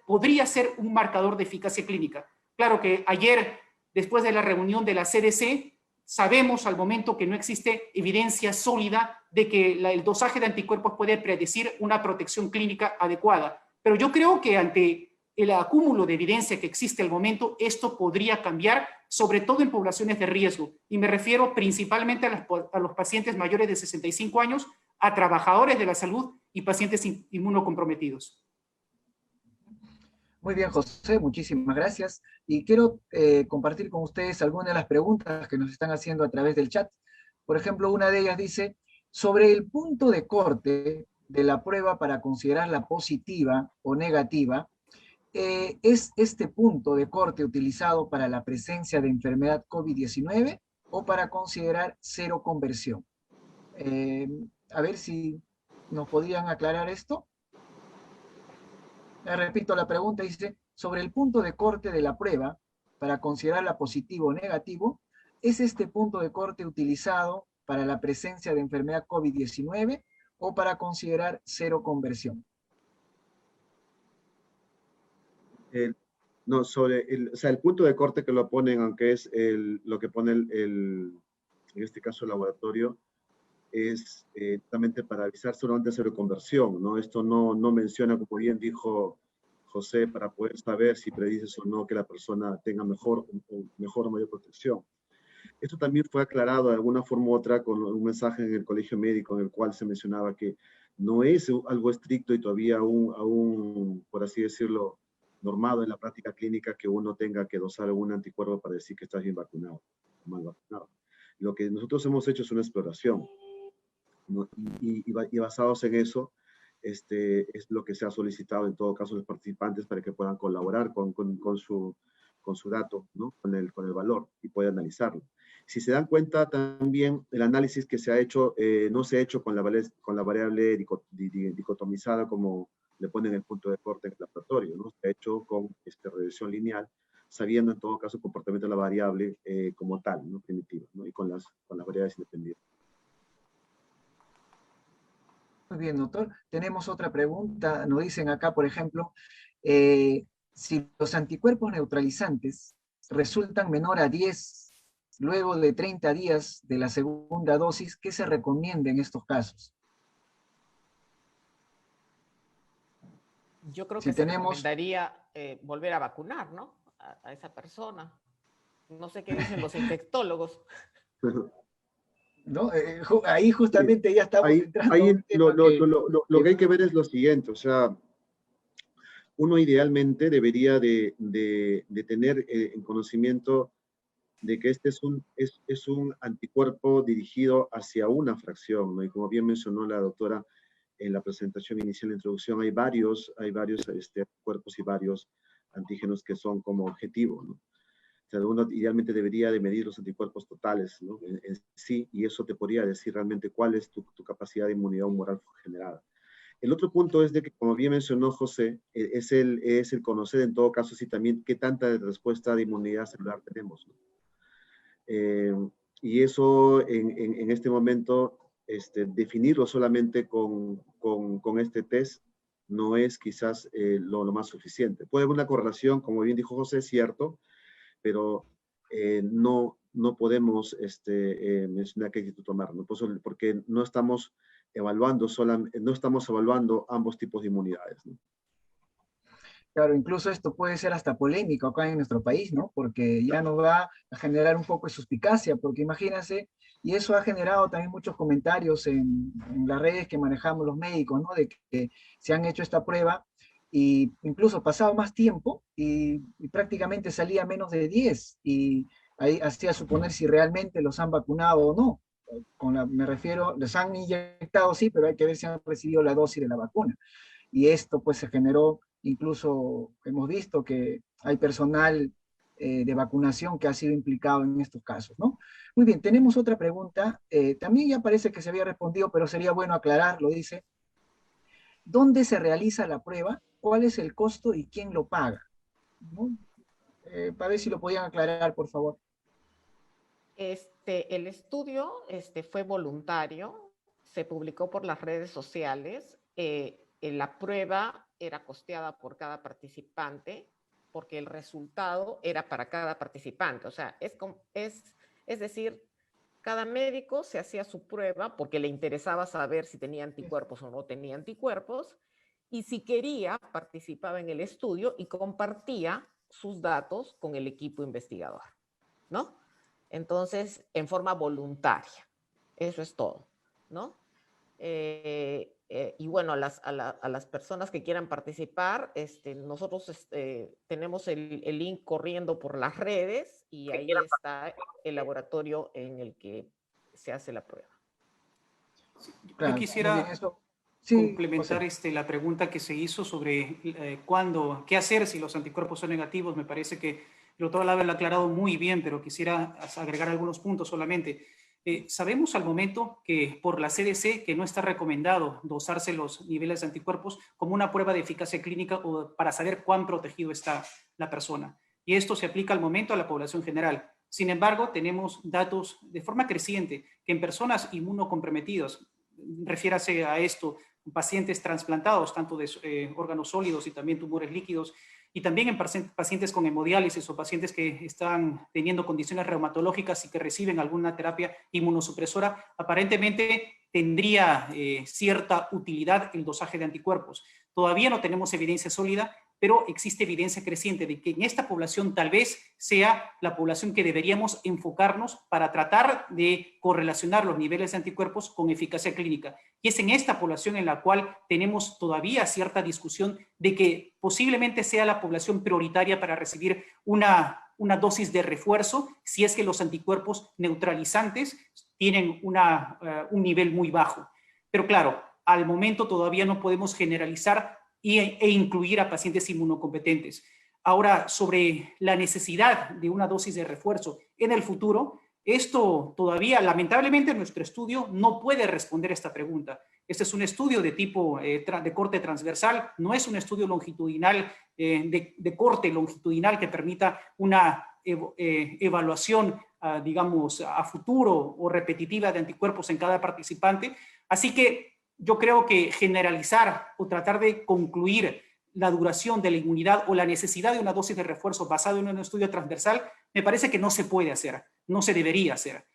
podría ser un marcador de eficacia clínica. Claro que ayer, después de la reunión de la CDC, sabemos al momento que no existe evidencia sólida de que el dosaje de anticuerpos puede predecir una protección clínica adecuada. Pero yo creo que ante el acúmulo de evidencia que existe al momento, esto podría cambiar, sobre todo en poblaciones de riesgo. Y me refiero principalmente a los pacientes mayores de 65 años, a trabajadores de la salud y pacientes inmunocomprometidos. Muy bien, José, muchísimas gracias. Y quiero compartir con ustedes algunas de las preguntas que nos están haciendo a través del chat. Por ejemplo, una de ellas dice, sobre el punto de corte de la prueba para considerarla positiva o negativa, ¿es este punto de corte utilizado para la presencia de enfermedad COVID-19 o para considerar cero conversión? A ver si nos podrían aclarar esto. Repito la pregunta, dice, sobre el punto de corte de la prueba para considerarla positivo o negativo, ¿es este punto de corte utilizado para la presencia de enfermedad COVID-19 o para considerar cero conversión? No, o sea, el punto de corte que lo ponen, aunque es lo que pone en este caso el laboratorio, es justamente para avisar solamente sobre conversión, ¿no? Esto no menciona, como bien dijo José, para poder saber si predices o no que la persona tenga mejor o mayor protección. Esto también fue aclarado de alguna forma u otra con un mensaje en el colegio médico en el cual se mencionaba que no es algo estricto y todavía aún por así decirlo, normado en la práctica clínica que uno tenga que dosar un anticuerpo para decir que estás bien vacunado o mal vacunado. Lo que nosotros hemos hecho es una exploración, ¿no? Y basados en eso, es lo que se ha solicitado en todo caso a los participantes para que puedan colaborar con su dato, ¿no? Con el valor y puedan analizarlo. Si se dan cuenta también, el análisis que se ha hecho no se ha hecho con la variable dicotomizada como le ponen el punto de corte en el laboratorio, ¿no? Se ha hecho con regresión lineal, sabiendo en todo caso el comportamiento de la variable como tal, ¿no? Primitiva, ¿no? Y con las variables independientes. Muy bien, doctor. Tenemos otra pregunta. Nos dicen acá, por ejemplo, si los anticuerpos neutralizantes resultan menor a 10 luego de 30 días de la segunda dosis, ¿qué se recomienda en estos casos? Yo creo Si que se tenemos... recomendaría volver a vacunar, ¿no? A esa persona. No sé qué dicen los infectólogos. ¿No? Ahí justamente ya estamos entrando a un tema lo que hay que ver es lo siguiente, o sea, uno idealmente debería de tener en conocimiento de que este es un anticuerpo dirigido hacia una fracción, ¿no? Y como bien mencionó la doctora en la presentación inicial, la introducción, hay varios cuerpos y varios antígenos que son como objetivo, ¿no? O sea, uno idealmente debería de medir los anticuerpos totales, ¿no? En sí, y eso te podría decir realmente cuál es tu capacidad de inmunidad humoral generada. El otro punto es de que, como bien mencionó José, es el conocer en todo caso si también qué tanta respuesta de inmunidad celular tenemos, ¿no? Y eso en este momento, definirlo solamente con este test no es quizás lo más suficiente. Puede haber una correlación, como bien dijo José, es cierto, pero no podemos mencionar qué actitud tomar, ¿no? Porque no estamos evaluando ambos tipos de inmunidades, ¿no? Claro, incluso esto puede ser hasta polémico acá en nuestro país, ¿no? Porque ya nos va a generar un poco de suspicacia, porque imagínense, y eso ha generado también muchos comentarios en las redes que manejamos los médicos, ¿no? De que se han hecho esta prueba y incluso pasado más tiempo y prácticamente salía menos de 10 y ahí hacía suponer si realmente los han vacunado o no. Me refiero, les han inyectado, sí, pero hay que ver si han recibido la dosis de la vacuna. Y esto pues se generó, incluso hemos visto que hay personal de vacunación que ha sido implicado en estos casos, ¿no? Muy bien, tenemos otra pregunta, también ya parece que se había respondido, pero sería bueno aclararlo, dice, ¿dónde se realiza la prueba? ¿Cuál es el costo y quién lo paga? ¿No? Para ver si lo podían aclarar, por favor. El estudio fue voluntario, se publicó por las redes sociales, la prueba era costeada por cada participante porque el resultado era para cada participante. O sea, es decir, cada médico se hacía su prueba porque le interesaba saber si tenía anticuerpos o no tenía anticuerpos, y si quería participaba en el estudio y compartía sus datos con el equipo investigador, ¿no? Entonces, en forma voluntaria. Eso es todo, ¿no? Y bueno, a las personas que quieran participar, nosotros tenemos el link corriendo por las redes y ahí está el laboratorio en el que se hace la prueba. Yo quisiera complementar José. La pregunta que se hizo sobre qué hacer si los anticuerpos son negativos. Me parece que el doctor Álvarez lo ha aclarado muy bien, pero quisiera agregar algunos puntos solamente. Sabemos al momento que por la CDC que no está recomendado dosarse los niveles de anticuerpos como una prueba de eficacia clínica o para saber cuán protegido está la persona. Y esto se aplica al momento a la población general. Sin embargo, tenemos datos de forma creciente que en personas inmunocomprometidas, refiérase a esto, pacientes trasplantados, tanto de órganos sólidos y también tumores líquidos, y también en pacientes con hemodiálisis o pacientes que están teniendo condiciones reumatológicas y que reciben alguna terapia inmunosupresora, aparentemente tendría cierta utilidad el dosaje de anticuerpos. Todavía no tenemos evidencia sólida pero existe evidencia creciente de que en esta población tal vez sea la población que deberíamos enfocarnos para tratar de correlacionar los niveles de anticuerpos con eficacia clínica. Y es en esta población en la cual tenemos todavía cierta discusión de que posiblemente sea la población prioritaria para recibir una dosis de refuerzo si es que los anticuerpos neutralizantes tienen un nivel muy bajo. Pero claro, al momento todavía no podemos generalizar e incluir a pacientes inmunocompetentes. Ahora, sobre la necesidad de una dosis de refuerzo en el futuro, esto todavía, lamentablemente, nuestro estudio no puede responder esta pregunta. Este es un estudio de tipo de corte transversal, no es un estudio longitudinal, de corte longitudinal que permita una evaluación, digamos, a futuro o repetitiva de anticuerpos en cada participante. Así que yo creo que generalizar o tratar de concluir la duración de la inmunidad o la necesidad de una dosis de refuerzo basado en un estudio transversal, me parece que no se puede hacer, no se debería hacer.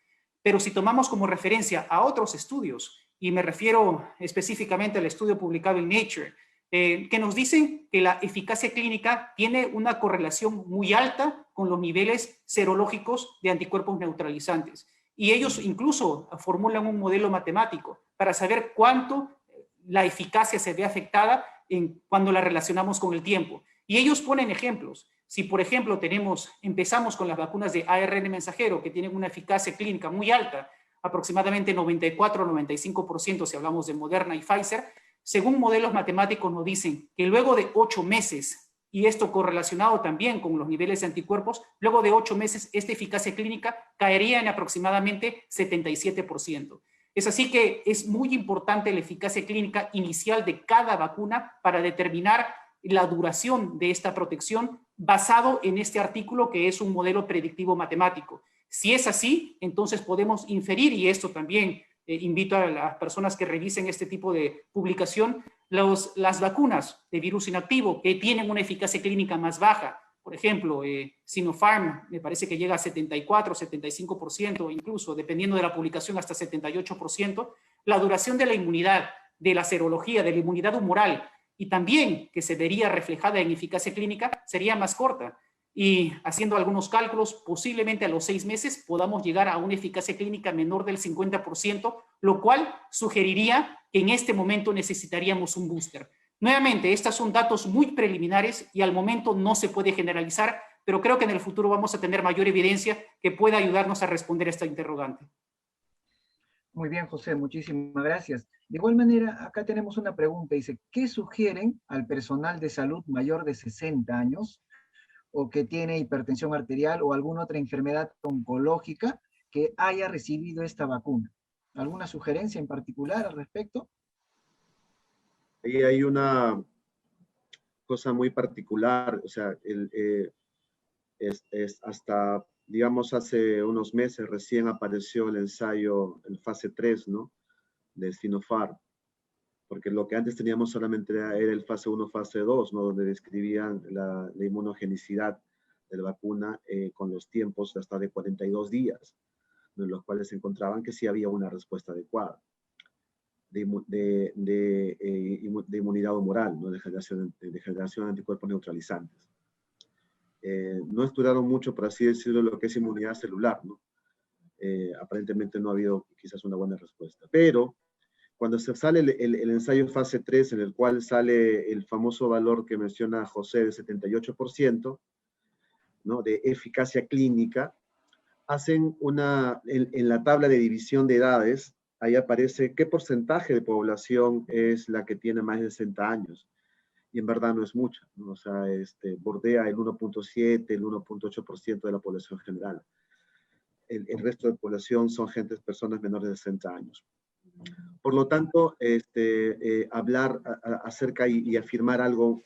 Pero si tomamos como referencia a otros estudios, y me refiero específicamente al estudio publicado en Nature, que nos dicen que la eficacia clínica tiene una correlación muy alta con los niveles serológicos de anticuerpos neutralizantes. Y ellos incluso formulan un modelo matemático para saber cuánto la eficacia se ve afectada cuando la relacionamos con el tiempo. Y ellos ponen ejemplos. Si, por ejemplo, empezamos con las vacunas de ARN mensajero, que tienen una eficacia clínica muy alta, aproximadamente 94-95% si hablamos de Moderna y Pfizer, según modelos matemáticos nos dicen que luego de 8 meses, y esto correlacionado también con los niveles de anticuerpos, luego de 8 meses esta eficacia clínica caería en aproximadamente 77%. Es así que es muy importante la eficacia clínica inicial de cada vacuna para determinar la duración de esta protección basado en este artículo que es un modelo predictivo matemático. Si es así, entonces podemos inferir, y esto también invito a las personas que revisen este tipo de publicación, las vacunas de virus inactivo que tienen una eficacia clínica más baja, por ejemplo, Sinopharm me parece que llega a 74, 75%, incluso, dependiendo de la publicación, hasta 78%, la duración de la inmunidad, de la serología, de la inmunidad humoral, y también que se vería reflejada en eficacia clínica, sería más corta. Y haciendo algunos cálculos, posiblemente a los 6 meses podamos llegar a una eficacia clínica menor del 50%, lo cual sugeriría que en este momento necesitaríamos un booster. Nuevamente, estos son datos muy preliminares y al momento no se puede generalizar, pero creo que en el futuro vamos a tener mayor evidencia que pueda ayudarnos a responder a esta interrogante. Muy bien, José, muchísimas gracias. De igual manera, acá tenemos una pregunta. Dice, ¿qué sugieren al personal de salud mayor de 60 años o que tiene hipertensión arterial o alguna otra enfermedad oncológica que haya recibido esta vacuna? ¿Alguna sugerencia en particular al respecto? Ahí hay una cosa muy particular, o sea, hasta, digamos, hace unos meses recién apareció el ensayo, el fase 3, ¿no? De Sinopharm, porque lo que antes teníamos solamente era el fase 1, fase 2, ¿no? Donde describían la inmunogenicidad de la vacuna con los tiempos hasta de 42 días, en los cuales encontraban que sí había una respuesta adecuada de inmunidad humoral, ¿no? de generación de anticuerpos neutralizantes. No estudiaron mucho, por así decirlo, lo que es inmunidad celular, ¿no? Aparentemente no ha habido quizás una buena respuesta. Pero cuando se sale el ensayo fase 3, en el cual sale el famoso valor que menciona José de 78%, ¿no? de eficacia clínica, hacen en la tabla de división de edades, ahí aparece qué porcentaje de población es la que tiene más de 60 años. Y en verdad no es mucha, ¿no? O sea, bordea el 1.7, el 1.8% de la población general. El resto de población son personas menores de 60 años. Por lo tanto, hablar acerca y afirmar algo,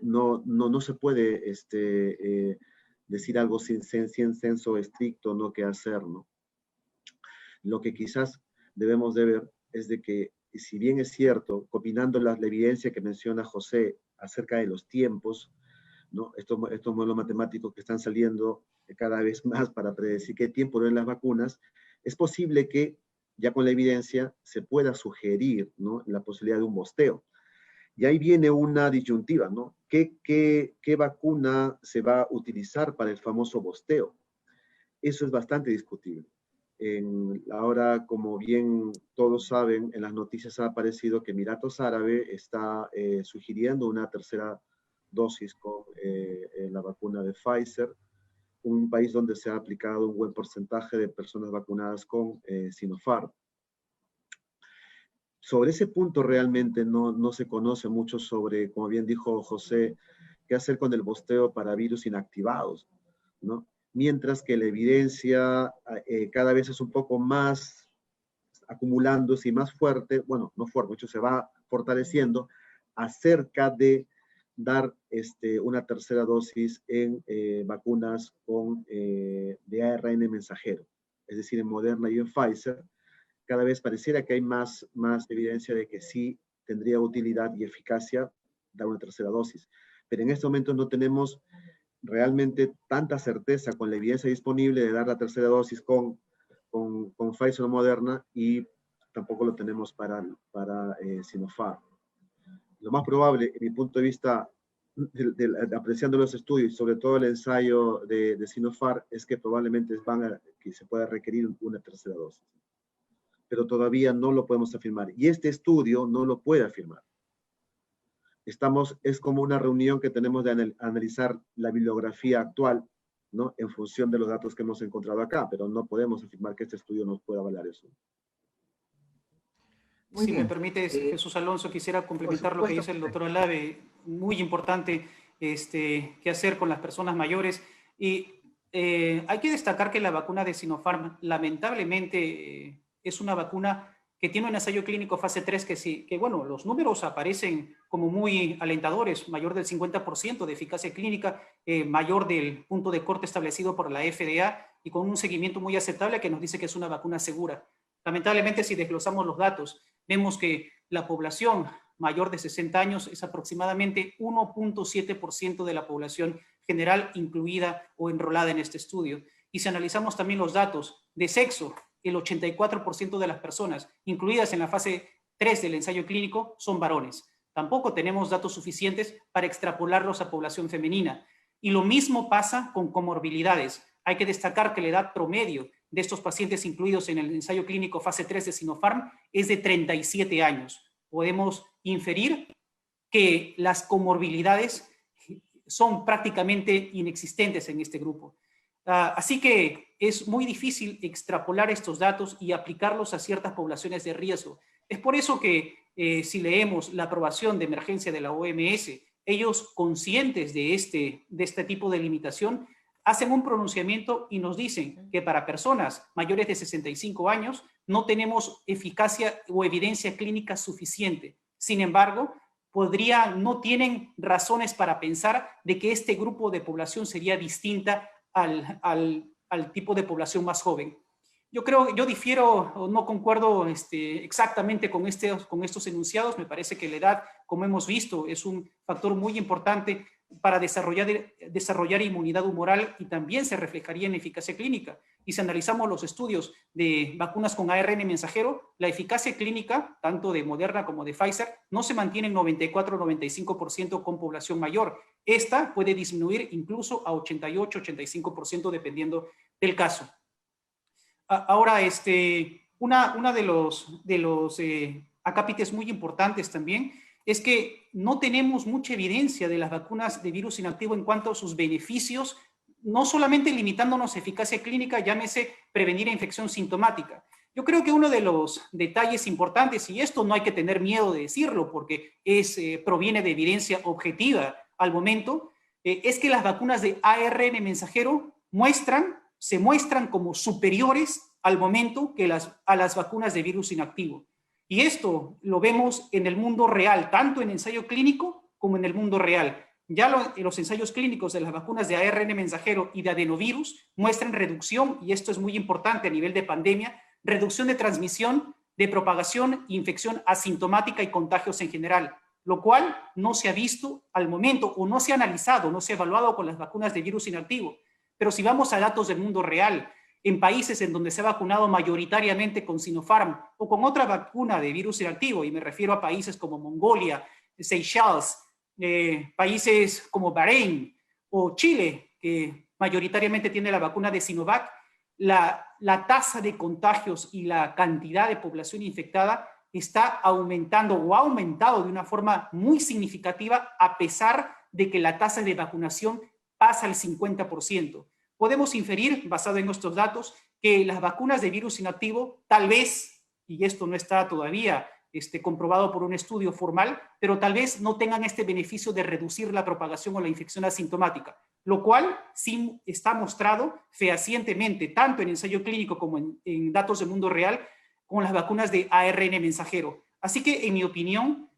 no se puede decir algo sin censo estricto, no qué hacer, ¿no? Lo que quizás debemos de ver es de que, si bien es cierto, combinando la evidencia que menciona José acerca de los tiempos, ¿no? Estos modelos matemáticos que están saliendo cada vez más para predecir qué tiempo duran las vacunas, es posible que ya con la evidencia se pueda sugerir, ¿no? la posibilidad de un bosteo. Y ahí viene una disyuntiva, ¿no? ¿Qué vacuna se va a utilizar para el famoso bosteo? Eso es bastante discutible. Ahora, como bien todos saben, en las noticias ha aparecido que Emiratos Árabes está sugiriendo una tercera dosis con la vacuna de Pfizer, un país donde se ha aplicado un buen porcentaje de personas vacunadas con Sinopharm. Sobre ese punto realmente no se conoce mucho sobre, como bien dijo José, qué hacer con el bosteo para virus inactivados, ¿no? Mientras que la evidencia cada vez es un poco más acumulándose y más fuerte, bueno, no fuerte, mucho se va fortaleciendo acerca de dar una tercera dosis en vacunas de ARN mensajero, es decir, en Moderna y en Pfizer. Cada vez pareciera que hay más evidencia de que sí tendría utilidad y eficacia dar una tercera dosis. Pero en este momento no tenemos realmente tanta certeza con la evidencia disponible de dar la tercera dosis con Pfizer o Moderna, y tampoco lo tenemos para Sinopharm. Lo más probable, en mi punto de vista, apreciando los estudios, sobre todo el ensayo de Sinopharm, es que probablemente que se pueda requerir una tercera dosis. Pero todavía no lo podemos afirmar. Y este estudio no lo puede afirmar. Es como una reunión que tenemos de analizar la bibliografía actual, ¿no? En función de los datos que hemos encontrado acá, pero no podemos afirmar que este estudio nos pueda avalar eso. Muy si bien. me permite, Jesús Alonso, quisiera complementar lo que dice el doctor Olave. Muy importante qué hacer con las personas mayores. Y hay que destacar que la vacuna de Sinopharm, lamentablemente, es una vacuna que tiene un ensayo clínico fase 3 que bueno, los números aparecen como muy alentadores, mayor del 50% de eficacia clínica, mayor del punto de corte establecido por la FDA y con un seguimiento muy aceptable que nos dice que es una vacuna segura. Lamentablemente, si desglosamos los datos, vemos que la población mayor de 60 años es aproximadamente 1.7% de la población general incluida o enrolada en este estudio. Y si analizamos también los datos de sexo, el 84% de las personas incluidas en la fase 3 del ensayo clínico son varones. Tampoco tenemos datos suficientes para extrapolarlos a población femenina. Y lo mismo pasa con comorbilidades. Hay que destacar que la edad promedio de estos pacientes incluidos en el ensayo clínico fase 3 de Sinopharm es de 37 años. Podemos inferir que las comorbilidades son prácticamente inexistentes en este grupo. Así que es muy difícil extrapolar estos datos y aplicarlos a ciertas poblaciones de riesgo. Es por eso que si leemos la aprobación de emergencia de la OMS, ellos conscientes de este tipo de limitación, hacen un pronunciamiento y nos dicen que para personas mayores de 65 años no tenemos eficacia o evidencia clínica suficiente. Sin embargo, no tienen razones para pensar de que este grupo de población sería distinta al tipo de población más joven. Yo difiero o no concuerdo exactamente con estos enunciados. Me parece que la edad, como hemos visto, es un factor muy importante para desarrollar inmunidad humoral y también se reflejaría en eficacia clínica. Y si analizamos los estudios de vacunas con ARN mensajero, la eficacia clínica, tanto de Moderna como de Pfizer, no se mantiene en 94-95% con población mayor. Esta puede disminuir incluso a 88-85% dependiendo del caso. Ahora, una de los acápites muy importantes también es que no tenemos mucha evidencia de las vacunas de virus inactivo en cuanto a sus beneficios, no solamente limitándonos a eficacia clínica, llámese prevenir infección sintomática. Yo creo que uno de los detalles importantes, y esto no hay que tener miedo de decirlo porque proviene de evidencia objetiva al momento, es que las vacunas de ARN mensajero se muestran como superiores al momento que a las vacunas de virus inactivo. Y esto lo vemos en el mundo real, tanto en ensayo clínico como en el mundo real. Ya los ensayos clínicos de las vacunas de ARN mensajero y de adenovirus muestran reducción, y esto es muy importante a nivel de pandemia, reducción de transmisión, de propagación, infección asintomática y contagios en general, lo cual no se ha visto al momento o no se ha analizado, no se ha evaluado con las vacunas de virus inactivo. Pero si vamos a datos del mundo real, en países en donde se ha vacunado mayoritariamente con Sinopharm o con otra vacuna de virus inactivo, y me refiero a países como Mongolia, Seychelles, países como Bahrein o Chile, que mayoritariamente tiene la vacuna de Sinovac, la tasa de contagios y la cantidad de población infectada está aumentando o ha aumentado de una forma muy significativa a pesar de que la tasa de vacunación pasa al 50%. Podemos inferir, basado en estos datos, que las vacunas de virus inactivo tal vez, y esto no está todavía comprobado por un estudio formal, pero tal vez no tengan este beneficio de reducir la propagación o la infección asintomática, lo cual sí está mostrado fehacientemente, tanto en ensayo clínico como en datos del mundo real, con las vacunas de ARN mensajero. Así que, en mi opinión,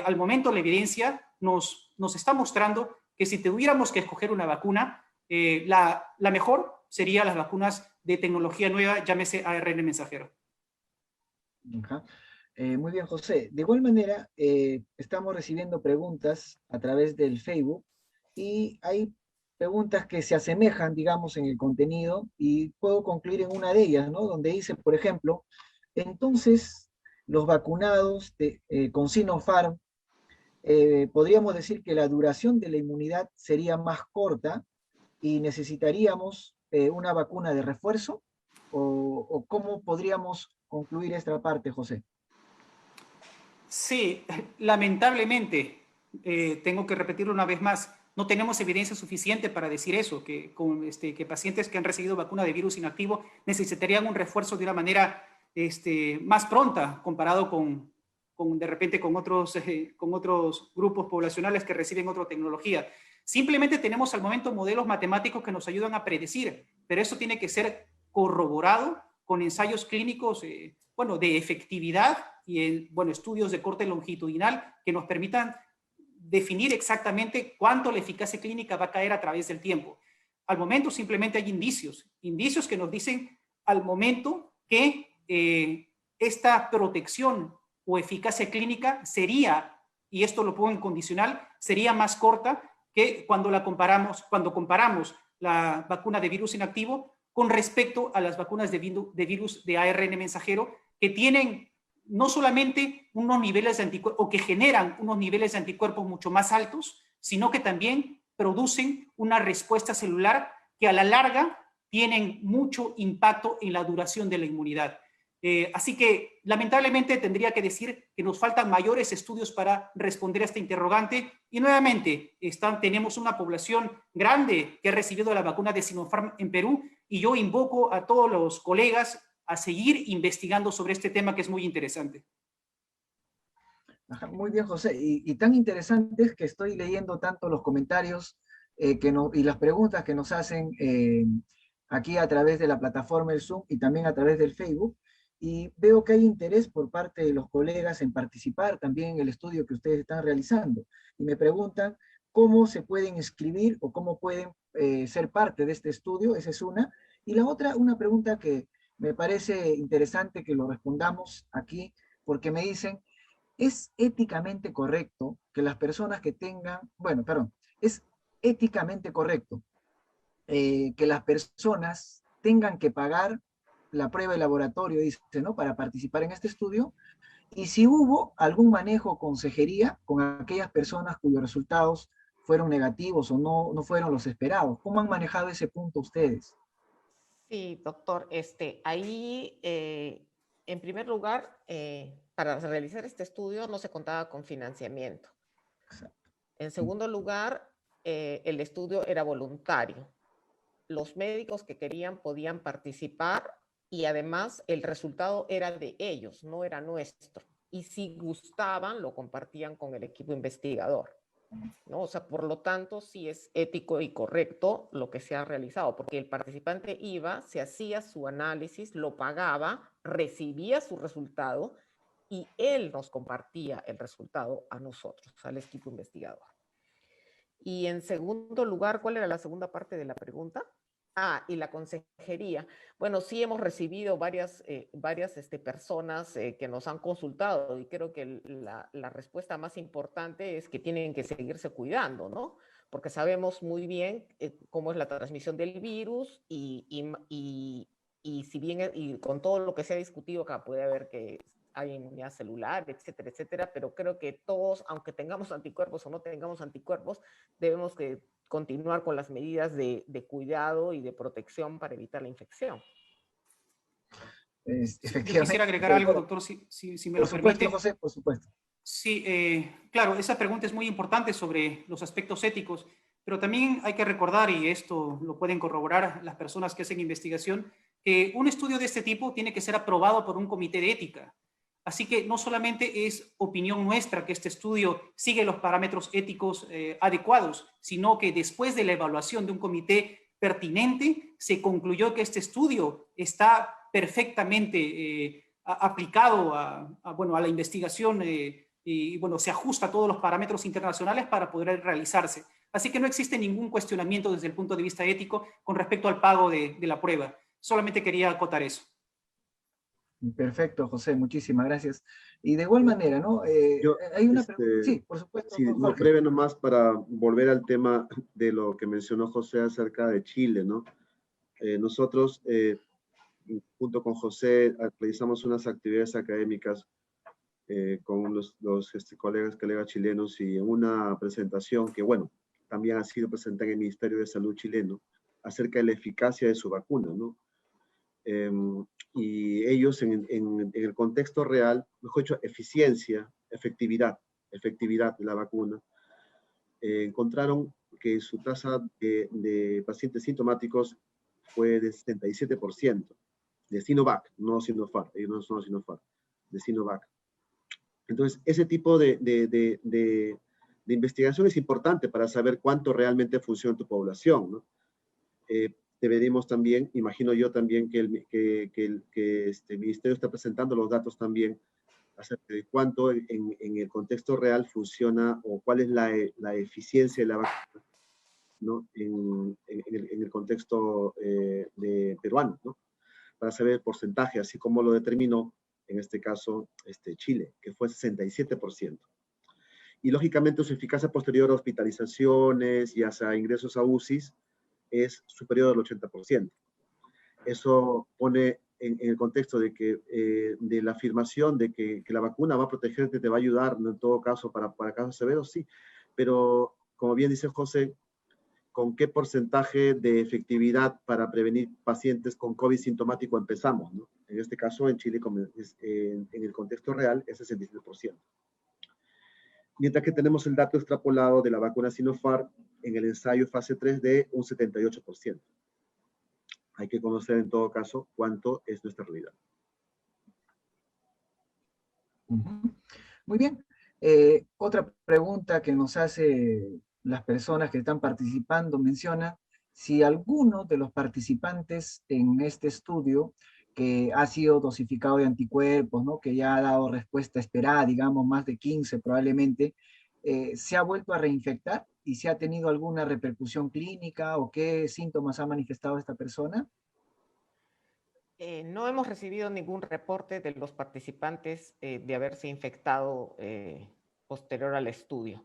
al momento la evidencia nos está mostrando que si tuviéramos que escoger una vacuna, la mejor sería las vacunas de tecnología nueva, llámese ARN mensajero. Ajá. Muy bien, José. De igual manera, estamos recibiendo preguntas a través del Facebook y hay preguntas que se asemejan, digamos, en el contenido y puedo concluir en una de ellas, ¿no? Donde dice, por ejemplo, entonces los vacunados con Sinopharm, podríamos decir que la duración de la inmunidad sería más corta y necesitaríamos una vacuna de refuerzo o ¿cómo podríamos concluir esta parte, José? Sí, lamentablemente, tengo que repetirlo una vez más, no tenemos evidencia suficiente para decir eso, que pacientes que han recibido vacuna de virus inactivo necesitarían un refuerzo de una manera más pronta comparado de repente con otros grupos poblacionales que reciben otra tecnología. Simplemente tenemos al momento modelos matemáticos que nos ayudan a predecir, pero eso tiene que ser corroborado con ensayos clínicos, de efectividad y estudios de corte longitudinal que nos permitan definir exactamente cuánto la eficacia clínica va a caer a través del tiempo. Al momento simplemente hay indicios que nos dicen al momento que esta protección o eficacia clínica sería, y esto lo pongo en condicional, sería más corta que cuando comparamos la vacuna de virus inactivo con respecto a las vacunas de virus de ARN mensajero, que tienen no solamente unos niveles de anticuerpos, o que generan unos niveles de anticuerpos mucho más altos, sino que también producen una respuesta celular que a la larga tienen mucho impacto en la duración de la inmunidad. Así que, lamentablemente, tendría que decir que nos faltan mayores estudios para responder a este interrogante. Y nuevamente, tenemos una población grande que ha recibido la vacuna de Sinopharm en Perú, y yo invoco a todos los colegas a seguir investigando sobre este tema que es muy interesante. Ajá, muy bien, José. Y tan interesante es que estoy leyendo tanto los comentarios y las preguntas que nos hacen aquí a través de la plataforma del Zoom y también a través del Facebook. Y veo que hay interés por parte de los colegas en participar también en el estudio que ustedes están realizando. Y me preguntan cómo se pueden inscribir o cómo pueden ser parte de este estudio. Esa es una. Y la otra, una pregunta que me parece interesante que lo respondamos aquí, porque me dicen, ¿es éticamente correcto que las personas que tengan, bueno, perdón, es éticamente correcto que las personas tengan que pagar la prueba de laboratorio, dice, ¿no? Para participar en este estudio? Y si hubo algún manejo o consejería con aquellas personas cuyos resultados fueron negativos o no fueron los esperados. ¿Cómo han manejado ese punto ustedes? Sí, doctor, ahí, en primer lugar, para realizar este estudio no se contaba con financiamiento. Exacto. En segundo lugar, el estudio era voluntario. Los médicos que querían podían participar y además el resultado era de ellos, no era nuestro. Y si gustaban, lo compartían con el equipo investigador, ¿no? O sea, por lo tanto, sí es ético y correcto lo que se ha realizado, porque el participante iba, se hacía su análisis, lo pagaba, recibía su resultado y él nos compartía el resultado a nosotros, al equipo investigador. Y en segundo lugar, ¿cuál era la segunda parte de la pregunta? Ah, y la consejería. Bueno, sí hemos recibido varias personas que nos han consultado y creo que la respuesta más importante es que tienen que seguirse cuidando, ¿no? Porque sabemos muy bien cómo es la transmisión del virus y si bien y con todo lo que se ha discutido acá puede haber que hay inmunidad celular, etcétera, etcétera, pero creo que todos, aunque tengamos anticuerpos o no tengamos anticuerpos, debemos continuar con las medidas de cuidado y de protección para evitar la infección. Efectivamente. Yo quisiera agregar algo, doctor, si me lo permite. Por supuesto, José, por supuesto. Sí, claro, esa pregunta es muy importante sobre los aspectos éticos, pero también hay que recordar, y esto lo pueden corroborar las personas que hacen investigación, que un estudio de este tipo tiene que ser aprobado por un comité de ética. Así que no solamente es opinión nuestra que este estudio sigue los parámetros éticos adecuados, sino que después de la evaluación de un comité pertinente, se concluyó que este estudio está perfectamente aplicado a la investigación y bueno, se ajusta a todos los parámetros internacionales para poder realizarse. Así que no existe ningún cuestionamiento desde el punto de vista ético con respecto al pago de la prueba. Solamente quería acotar eso. Perfecto, José, muchísimas gracias. Y de igual manera, ¿no? Hay una pregunta. Sí, por supuesto. Sí, no, breve nomás para volver al tema de lo que mencionó José acerca de Chile, ¿no? Nosotros, junto con José, realizamos unas actividades académicas con los colegas chilenos y en una presentación que, bueno, también ha sido presentada en el Ministerio de Salud chileno acerca de la eficacia de su vacuna, ¿no? Y ellos en el contexto real, mejor dicho, efectividad de la vacuna, encontraron que su tasa de pacientes sintomáticos fue de 77%, de Sinovac, no Sinopharm, ellos no son Sinopharm, de Sinovac. Entonces, ese tipo de investigación es importante para saber cuánto realmente funciona tu población, ¿no? Deberíamos también, imagino yo también que este ministerio está presentando los datos también acerca de cuánto en el contexto real funciona o cuál es la eficiencia de la vacuna, ¿no? en el contexto peruano, ¿no? Para saber el porcentaje, así como lo determinó en este caso Chile, que fue 67%. Y lógicamente su eficacia posterior a hospitalizaciones y hasta ingresos a UCIs es superior al 80%. Eso pone en el contexto de que de la afirmación de que la vacuna va a protegerte, te va a ayudar en todo caso para casos severos, sí, pero como bien dice José, ¿con qué porcentaje de efectividad para prevenir pacientes con COVID sintomático empezamos, ¿no? En este caso, en Chile, en el contexto real, es 67%. Mientras que tenemos el dato extrapolado de la vacuna Sinopharm en el ensayo fase 3 de un 78%. Hay que conocer en todo caso cuánto es nuestra realidad. Muy bien. Otra pregunta que nos hace las personas que están participando menciona si alguno de los participantes en este estudio que ha sido dosificado de anticuerpos, ¿no? Que ya ha dado respuesta esperada, digamos más de 15 probablemente, ¿se ha vuelto a reinfectar y si ha tenido alguna repercusión clínica o qué síntomas ha manifestado esta persona? No hemos recibido ningún reporte de los participantes de haberse infectado posterior al estudio,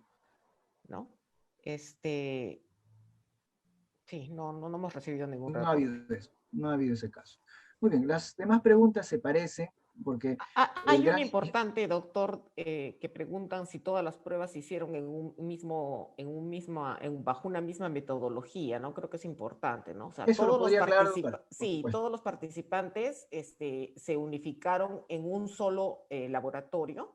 ¿no? Sí, no hemos recibido ningún reporte. No ha habido eso, no ha habido ese caso. Muy bien, las demás preguntas se parecen porque... Hay una importante, doctor, que preguntan si todas las pruebas se hicieron bajo una misma metodología, ¿no? Creo que es importante, ¿no? O sea, eso todos todos los participantes se unificaron en un solo laboratorio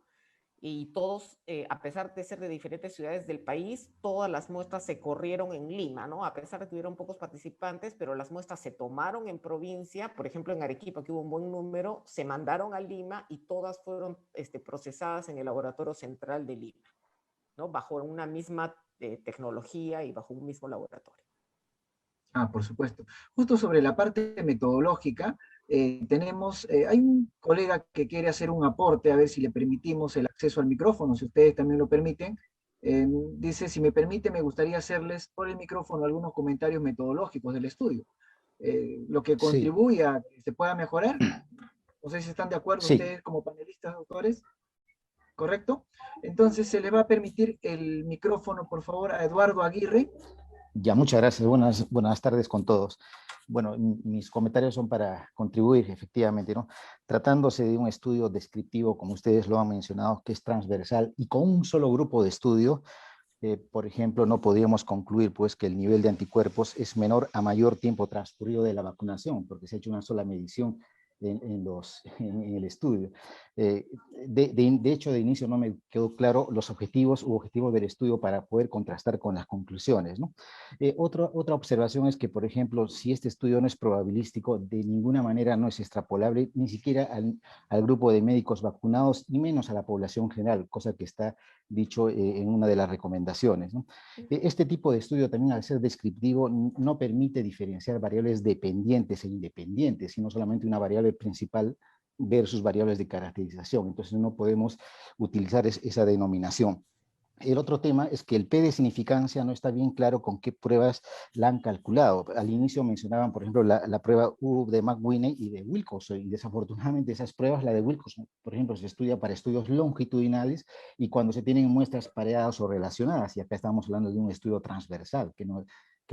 y todos, a pesar de ser de diferentes ciudades del país, todas las muestras se corrieron en Lima, ¿no? A pesar de que hubieron pocos participantes, pero las muestras se tomaron en provincia, por ejemplo, en Arequipa, que hubo un buen número, se mandaron a Lima y todas fueron procesadas en el laboratorio central de Lima, ¿no? Bajo una misma tecnología y bajo un mismo laboratorio. Por supuesto. Justo sobre la parte metodológica, hay un colega que quiere hacer un aporte, a ver si le permitimos el acceso al micrófono, si ustedes también lo permiten. Dice, si me permite, me gustaría hacerles por el micrófono algunos comentarios metodológicos del estudio. Lo que contribuye a que se pueda mejorar. No sé si están de acuerdo ustedes como panelistas, doctores. ¿Correcto? Entonces se le va a permitir el micrófono, por favor, a Eduardo Aguirre. Ya, muchas gracias. Buenas tardes con todos. Bueno, mis comentarios son para contribuir, efectivamente, ¿no? Tratándose de un estudio descriptivo, como ustedes lo han mencionado, que es transversal y con un solo grupo de estudio, por ejemplo, no podríamos concluir pues, que el nivel de anticuerpos es menor a mayor tiempo transcurrido de la vacunación, porque se ha hecho una sola medición en el estudio. De hecho, de inicio no me quedó claro los objetivos del estudio para poder contrastar con las conclusiones, ¿no? Otra observación es que, por ejemplo, si este estudio no es probabilístico, de ninguna manera no es extrapolable, ni siquiera al grupo de médicos vacunados, ni menos a la población general, cosa que está dicho en una de las recomendaciones, ¿no? Este tipo de estudio también, al ser descriptivo, no permite diferenciar variables dependientes e independientes, sino solamente una variable principal versus variables de caracterización. Entonces no podemos utilizar esa denominación. El otro tema es que el P de significancia no está bien claro con qué pruebas la han calculado. Al inicio mencionaban, por ejemplo, la prueba U de McWinney y de Wilcoxon, y desafortunadamente esas pruebas, la de Wilcoxon, por ejemplo, se estudia para estudios longitudinales y cuando se tienen muestras pareadas o relacionadas, y acá estamos hablando de un estudio transversal, que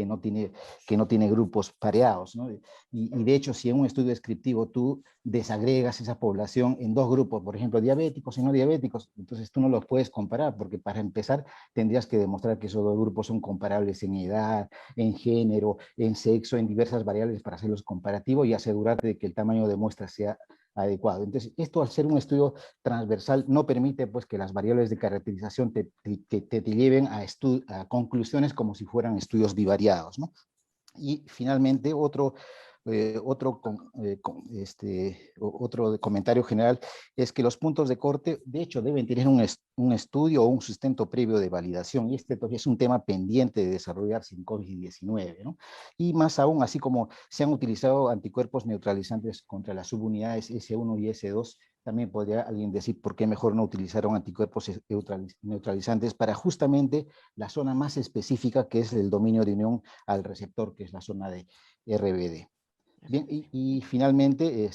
no tiene grupos pareados, ¿no? Y de hecho, si en un estudio descriptivo tú desagregas esa población en dos grupos, por ejemplo, diabéticos y no diabéticos, entonces tú no los puedes comparar, porque para empezar tendrías que demostrar que esos dos grupos son comparables en edad, en género, en sexo, en diversas variables para hacerlos comparativos y asegurarte de que el tamaño de muestra sea adecuado. Entonces, esto al ser un estudio transversal no permite pues, que las variables de caracterización te lleven a conclusiones como si fueran estudios bivariados, ¿no? Y finalmente, otro comentario general es que los puntos de corte, de hecho, deben tener un estudio o un sustento previo de validación, y este es un tema pendiente de desarrollar sin COVID-19, ¿no? Y más aún, así como se han utilizado anticuerpos neutralizantes contra las subunidades S1 y S2, también podría alguien decir por qué mejor no utilizaron anticuerpos neutralizantes para justamente la zona más específica, que es el dominio de unión al receptor, que es la zona de RBD. Bien, y finalmente,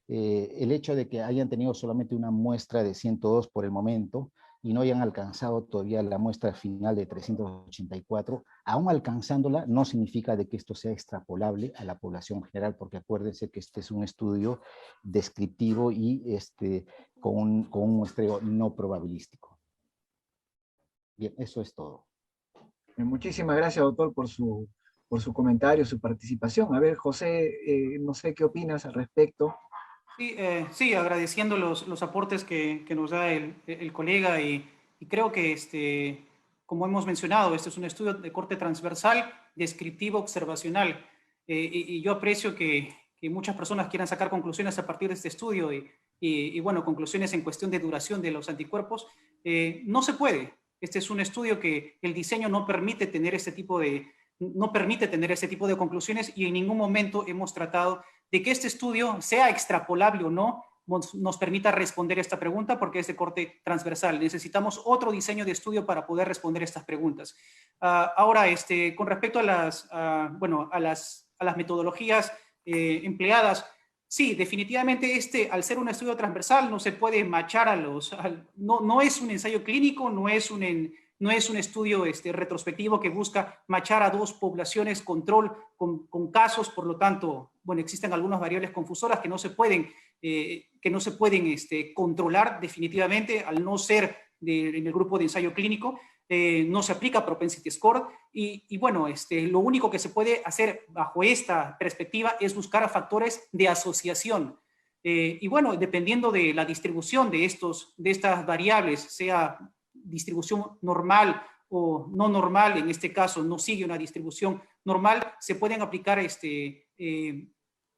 el hecho de que hayan tenido solamente una muestra de 102 por el momento y no hayan alcanzado todavía la muestra final de 384, aún alcanzándola, no significa de que esto sea extrapolable a la población general, porque acuérdense que este es un estudio descriptivo y con un muestreo no probabilístico. Bien, eso es todo. Muchísimas gracias, doctor, por su comentario, su participación. A ver, José, no sé qué opinas al respecto. Sí, agradeciendo los aportes que nos da el colega y creo que, como hemos mencionado, este es un estudio de corte transversal, descriptivo, observacional, y yo aprecio que muchas personas quieran sacar conclusiones a partir de este estudio y bueno, conclusiones en cuestión de duración de los anticuerpos. No se puede. Este es un estudio que el diseño no permite tener ese tipo de conclusiones y en ningún momento hemos tratado de que este estudio, sea extrapolable o no, nos permita responder esta pregunta porque es de corte transversal. Necesitamos otro diseño de estudio para poder responder estas preguntas. Ahora, con respecto a las metodologías empleadas, sí, definitivamente al ser un estudio transversal no se puede machar no es un ensayo clínico, no es un estudio retrospectivo que busca machar a dos poblaciones control con casos, por lo tanto, bueno, existen algunas variables confusoras que no se pueden controlar definitivamente al no ser en el grupo de ensayo clínico. No se aplica propensity score y bueno, lo único que se puede hacer bajo esta perspectiva es buscar a factores de asociación. Y bueno, dependiendo de la distribución de estas variables, sea distribución normal o no normal, en este caso no sigue una distribución normal, se pueden aplicar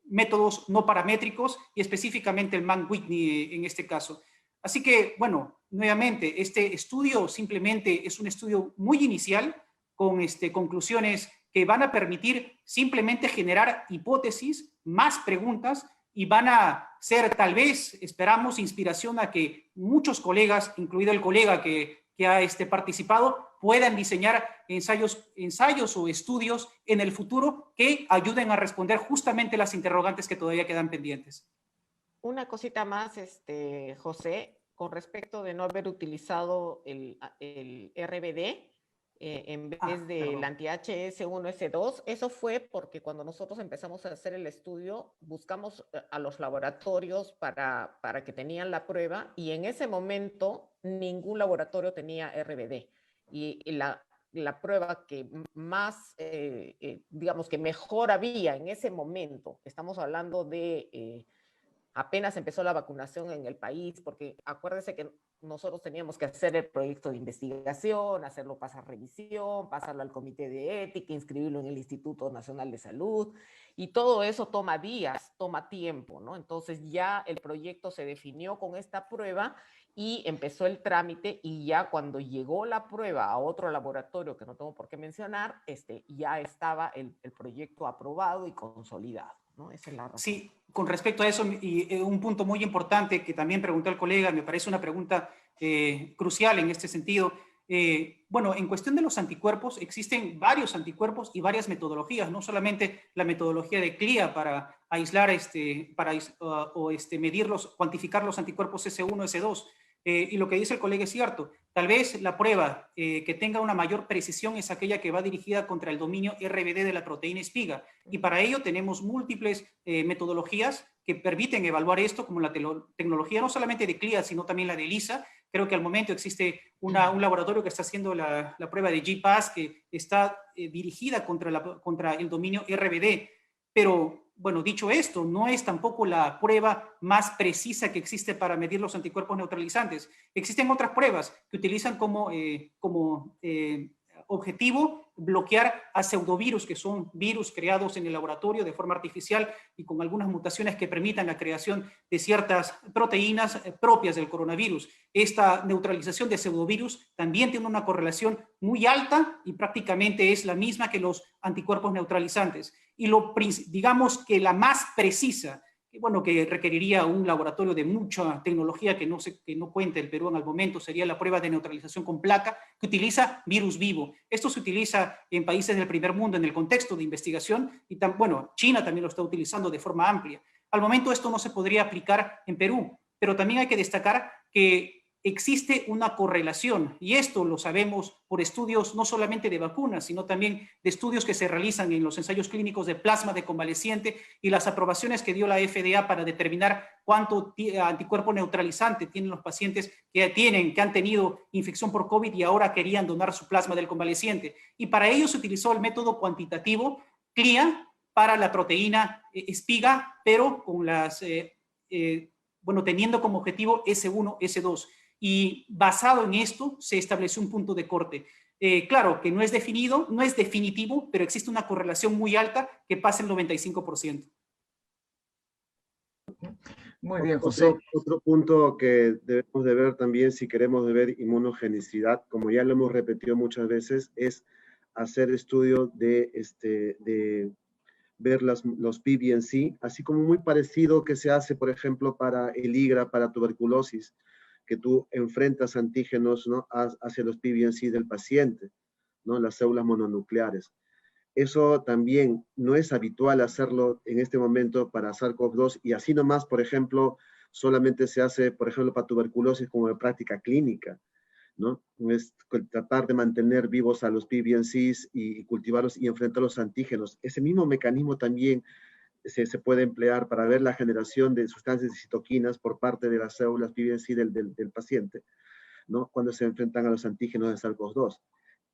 métodos no paramétricos y específicamente el Mann-Whitney en este caso. Así que, bueno, nuevamente, este estudio simplemente es un estudio muy inicial con conclusiones que van a permitir simplemente generar hipótesis, más preguntas y van a ser tal vez, esperamos, inspiración a que muchos colegas, incluido el colega que ha participado, puedan diseñar ensayos o estudios en el futuro que ayuden a responder justamente las interrogantes que todavía quedan pendientes. Una cosita más, José, con respecto de no haber utilizado el RBD, en vez del anti-HS1S2. Eso fue porque cuando nosotros empezamos a hacer el estudio, buscamos a los laboratorios para que tenían la prueba, y en ese momento ningún laboratorio tenía RBD. Y la prueba que más, digamos, que mejor había en ese momento, estamos hablando de apenas empezó la vacunación en el país, porque acuérdense que nosotros teníamos que hacer el proyecto de investigación, hacerlo pasar revisión, pasarlo al comité de ética, inscribirlo en el Instituto Nacional de Salud, y todo eso toma días, toma tiempo, ¿no? Entonces ya el proyecto se definió con esta prueba y empezó el trámite, y ya cuando llegó la prueba a otro laboratorio que no tengo por qué mencionar, ya estaba el proyecto aprobado y consolidado, ¿no? Esa es la razón. Sí, con respecto a eso, y un punto muy importante que también preguntó el colega, me parece una pregunta crucial en este sentido. Bueno, en cuestión de los anticuerpos, existen varios anticuerpos y varias metodologías, no solamente la metodología de CLIA para aislar, medirlos, cuantificar los anticuerpos S1, S2. Y lo que dice el colega es cierto. Tal vez la prueba que tenga una mayor precisión es aquella que va dirigida contra el dominio RBD de la proteína espiga. Y para ello tenemos múltiples metodologías que permiten evaluar esto, como la tecnología no solamente de CLIA, sino también la de ELISA. Creo que al momento existe un laboratorio que está haciendo la prueba de GPAS, que está dirigida contra el dominio RBD. Pero, bueno, dicho esto, no es tampoco la prueba más precisa que existe para medir los anticuerpos neutralizantes. Existen otras pruebas que utilizan como objetivo bloquear a pseudovirus, que son virus creados en el laboratorio de forma artificial y con algunas mutaciones que permitan la creación de ciertas proteínas propias del coronavirus. Esta neutralización de pseudovirus también tiene una correlación muy alta y prácticamente es la misma que los anticuerpos neutralizantes. Y digamos que la más precisa, bueno, que requeriría un laboratorio de mucha tecnología que no cuenta el Perú en el momento, sería la prueba de neutralización con placa, que utiliza virus vivo. Esto se utiliza en países del primer mundo en el contexto de investigación, y bueno, China también lo está utilizando de forma amplia. Al momento esto no se podría aplicar en Perú, pero también hay que destacar que existe una correlación, y esto lo sabemos por estudios no solamente de vacunas, sino también de estudios que se realizan en los ensayos clínicos de plasma de convaleciente y las aprobaciones que dio la FDA para determinar cuánto anticuerpo neutralizante tienen los pacientes que han tenido infección por COVID y ahora querían donar su plasma del convaleciente. Y para ello se utilizó el método cuantitativo CLIA para la proteína espiga, pero con teniendo como objetivo S1, S2. Y basado en esto se estableció un punto de corte. Claro que no es definido, no es definitivo, pero existe una correlación muy alta que pasa el 95%. Muy bien, José. Otro punto que debemos de ver también si queremos ver inmunogenicidad, como ya lo hemos repetido muchas veces, es hacer estudios de ver los PBNC, así como muy parecido que se hace, por ejemplo, para el IGRA, para tuberculosis, que tú enfrentas antígenos, ¿no?, hacia los PBNC del paciente, ¿no?, las células mononucleares. Eso también no es habitual hacerlo en este momento para SARS-CoV-2, y así nomás, por ejemplo, solamente se hace, por ejemplo, para tuberculosis como de práctica clínica, ¿no? Es tratar de mantener vivos a los PBNCs y cultivarlos y enfrentar los antígenos. Ese mismo mecanismo también se puede emplear para ver la generación de sustancias de citoquinas por parte de las células PBNC del paciente, ¿no?, cuando se enfrentan a los antígenos de SARS-CoV-2.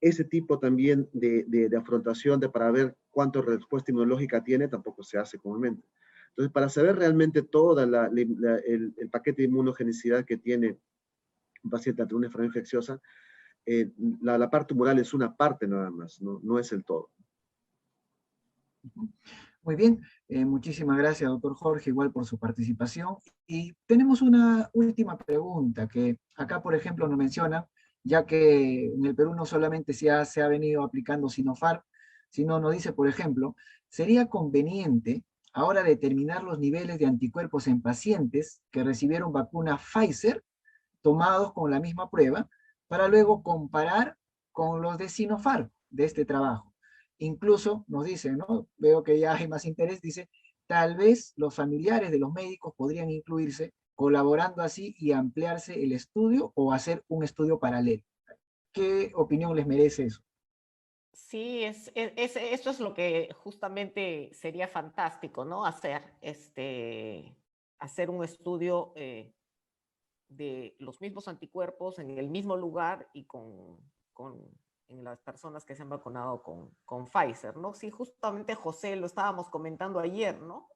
Ese tipo también de afrontación para ver cuánta respuesta inmunológica tiene tampoco se hace comúnmente. Entonces, para saber realmente todo el paquete de inmunogenicidad que tiene un paciente ante una enfermedad infecciosa, la parte tumoral es una parte nada más, no es el todo. Muy bien, muchísimas gracias, doctor Jorge, igual por su participación. Y tenemos una última pregunta que acá, por ejemplo, nos menciona, ya que en el Perú no solamente se ha venido aplicando Sinopharm, sino nos dice, por ejemplo, ¿sería conveniente ahora determinar los niveles de anticuerpos en pacientes que recibieron vacuna Pfizer tomados con la misma prueba para luego comparar con los de Sinopharm de este trabajo? Incluso nos dice, ¿no?, veo que ya hay más interés, dice, tal vez los familiares de los médicos podrían incluirse, colaborando así y ampliarse el estudio o hacer un estudio paralelo. ¿Qué opinión les merece eso? Sí, esto es lo que justamente sería fantástico, ¿no? Hacer un estudio de los mismos anticuerpos en el mismo lugar y en las personas que se han vacunado con Pfizer, ¿no? Sí, justamente José, lo estábamos comentando ayer, ¿no?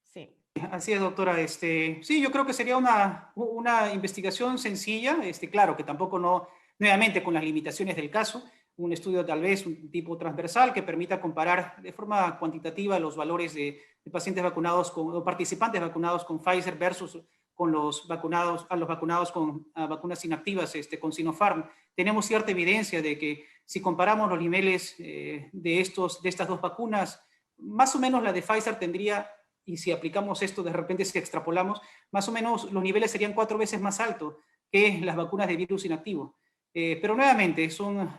Sí. Así es, doctora. Sí, yo creo que sería una investigación sencilla, claro, que tampoco no, nuevamente con las limitaciones del caso, un estudio tal vez un tipo transversal que permita comparar de forma cuantitativa los valores de pacientes vacunados o participantes vacunados con Pfizer versus con los vacunados con vacunas inactivas, con Sinopharm. Tenemos cierta evidencia de que si comparamos los niveles de estas dos vacunas, más o menos la de Pfizer tendría, y si aplicamos esto, de repente si extrapolamos, más o menos los niveles serían 4 veces más altos que las vacunas de virus inactivo. Pero nuevamente, son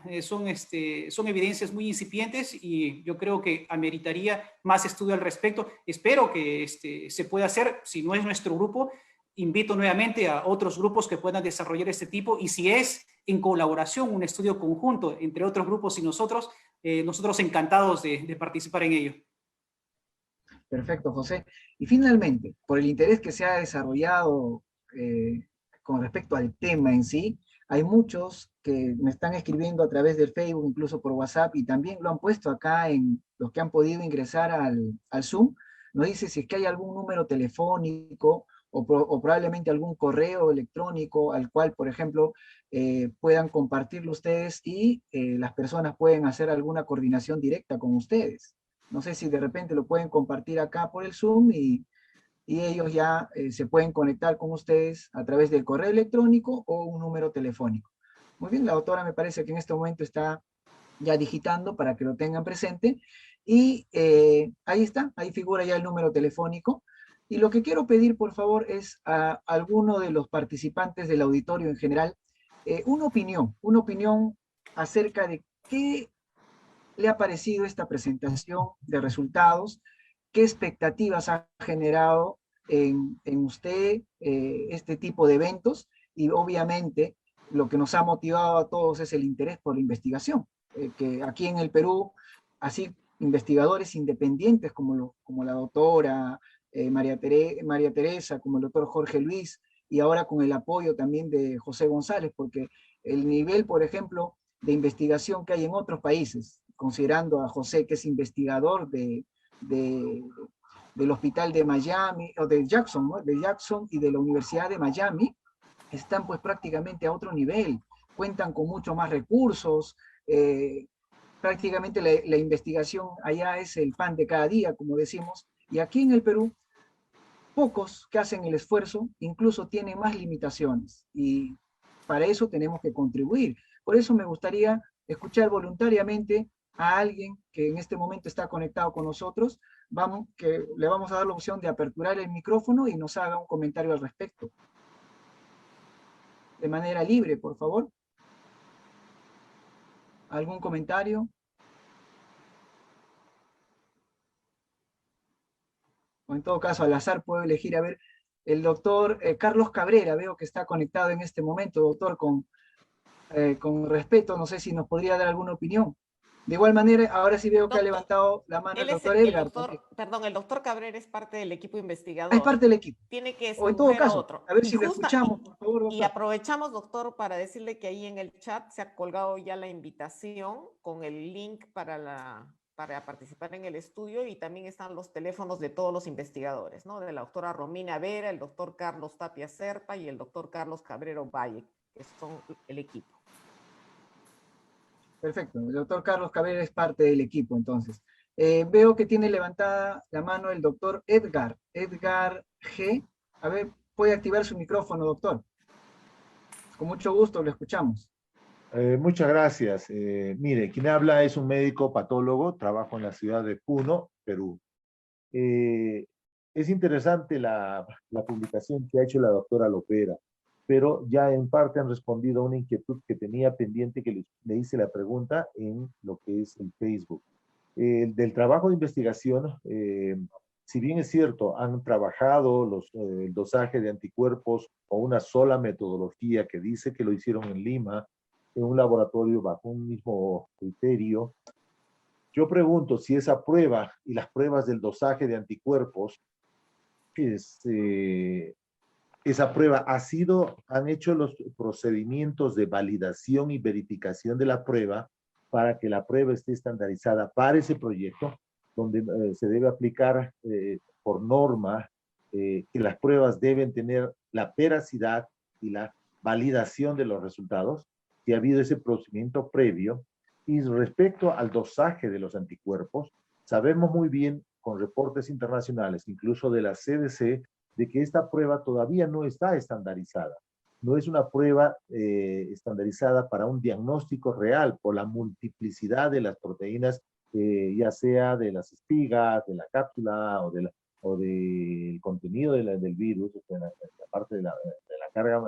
evidencias muy incipientes y yo creo que ameritaría más estudio al respecto. Espero que se pueda hacer, si no es nuestro grupo, invito nuevamente a otros grupos que puedan desarrollar este tipo, y si es en colaboración, un estudio conjunto entre otros grupos y nosotros, nosotros encantados de participar en ello. Perfecto, José. Y finalmente, por el interés que se ha desarrollado con respecto al tema en sí, hay muchos que me están escribiendo a través del Facebook, incluso por WhatsApp, y también lo han puesto acá en los que han podido ingresar al Zoom. Nos dice si es que hay algún número telefónico o probablemente algún correo electrónico al cual, por ejemplo, puedan compartirlo ustedes y las personas pueden hacer alguna coordinación directa con ustedes. No sé si de repente lo pueden compartir acá por el Zoom y ellos ya se pueden conectar con ustedes a través del correo electrónico o un número telefónico. Muy bien, la doctora me parece que en este momento está ya digitando para que lo tengan presente. Y ahí está, ahí figura ya el número telefónico. Y lo que quiero pedir, por favor, es a alguno de los participantes del auditorio en general, una opinión acerca de qué le ha parecido esta presentación de resultados, qué expectativas ha generado en usted este tipo de eventos, y obviamente lo que nos ha motivado a todos es el interés por la investigación, que aquí en el Perú, así investigadores independientes como la doctora María Teresa, como el doctor Jorge Luis, y ahora con el apoyo también de José González, porque el nivel, por ejemplo, de investigación que hay en otros países, considerando a José, que es investigador del Hospital de Miami, o de Jackson, ¿no? De Jackson y de la Universidad de Miami, están pues prácticamente a otro nivel, cuentan con mucho más recursos, prácticamente la investigación allá es el pan de cada día, como decimos, y aquí en el Perú, pocos que hacen el esfuerzo incluso tienen más limitaciones, y para eso tenemos que contribuir. Por eso me gustaría escuchar voluntariamente a alguien que en este momento está conectado con nosotros, que le vamos a dar la opción de aperturar el micrófono y nos haga un comentario al respecto. De manera libre, por favor. ¿Algún comentario? O en todo caso, al azar puedo elegir, a ver, el doctor Carlos Cabrera, veo que está conectado en este momento, doctor, con respeto, no sé si nos podría dar alguna opinión. De igual manera, ahora sí veo que ha levantado la mano el doctor Edgar. El doctor Cabrera es parte del equipo investigador. Es parte del equipo. Tiene que O en todo escoger a caso, otro. a ver si lo escuchamos, por favor, doctor. Y aprovechamos, doctor, para decirle que ahí en el chat se ha colgado ya la invitación con el link para participar en el estudio, y también están los teléfonos de todos los investigadores, ¿no? De la doctora Romina Vera, el doctor Carlos Tapia Serpa y el doctor Carlos Cabrero Valle, que son el equipo. Perfecto, el doctor Carlos Cabrera es parte del equipo, entonces. Veo que tiene levantada la mano el doctor Edgar G. A ver, puede activar su micrófono, doctor. Con mucho gusto, lo escuchamos. Muchas gracias. Mire, quien habla es un médico patólogo, trabajo en la ciudad de Puno, Perú. Es interesante la publicación que ha hecho la doctora Lopera, pero ya en parte han respondido a una inquietud que tenía pendiente, que le hice la pregunta en lo que es el Facebook. Del trabajo de investigación, si bien es cierto, han trabajado el dosaje de anticuerpos o una sola metodología que dice que lo hicieron en Lima en un laboratorio bajo un mismo criterio. Yo pregunto si esa prueba y las pruebas del dosaje de anticuerpos, esa prueba han hecho los procedimientos de validación y verificación de la prueba para que la prueba esté estandarizada para ese proyecto, donde se debe aplicar por norma que las pruebas deben tener la veracidad y la validación de los resultados, si ha habido ese procedimiento previo. Y respecto al dosaje de los anticuerpos, sabemos muy bien con reportes internacionales, incluso de la CDC, de que esta prueba todavía no está estandarizada. No es una prueba estandarizada para un diagnóstico real por la multiplicidad de las proteínas, ya sea de las espigas, de la cápsula o del contenido del virus, o sea, la parte de la carga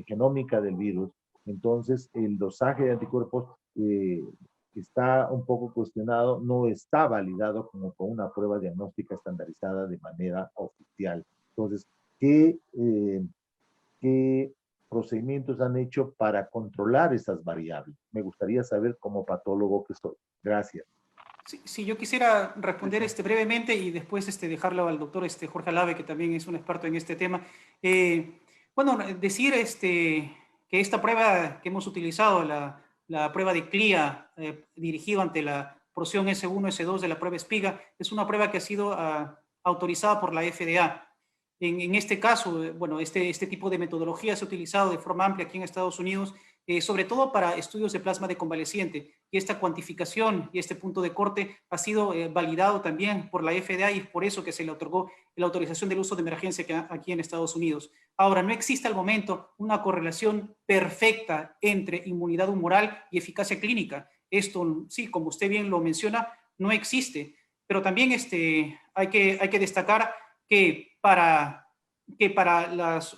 genómica del virus. Entonces, el dosaje de anticuerpos está un poco cuestionado, no está validado como con una prueba diagnóstica estandarizada de manera oficial. Entonces, ¿qué procedimientos han hecho para controlar esas variables? Me gustaría saber como patólogo que soy. Gracias. Sí, yo quisiera responder brevemente y después dejarlo al doctor Jorge Alave, que también es un experto en este tema. Bueno, decir que esta prueba que hemos utilizado, la prueba de CLIA dirigido ante la porción S1, S2 de la prueba espiga, es una prueba que ha sido autorizada por la FDA. En este caso, bueno, este tipo de metodología se ha utilizado de forma amplia aquí en Estados Unidos, sobre todo para estudios de plasma de convaleciente. Y esta cuantificación y este punto de corte ha sido validado también por la FDA y es por eso que se le otorgó la autorización del uso de emergencia aquí en Estados Unidos. Ahora, no existe al momento una correlación perfecta entre inmunidad humoral y eficacia clínica. Esto, sí, como usted bien lo menciona, no existe. Pero también hay que destacar que para las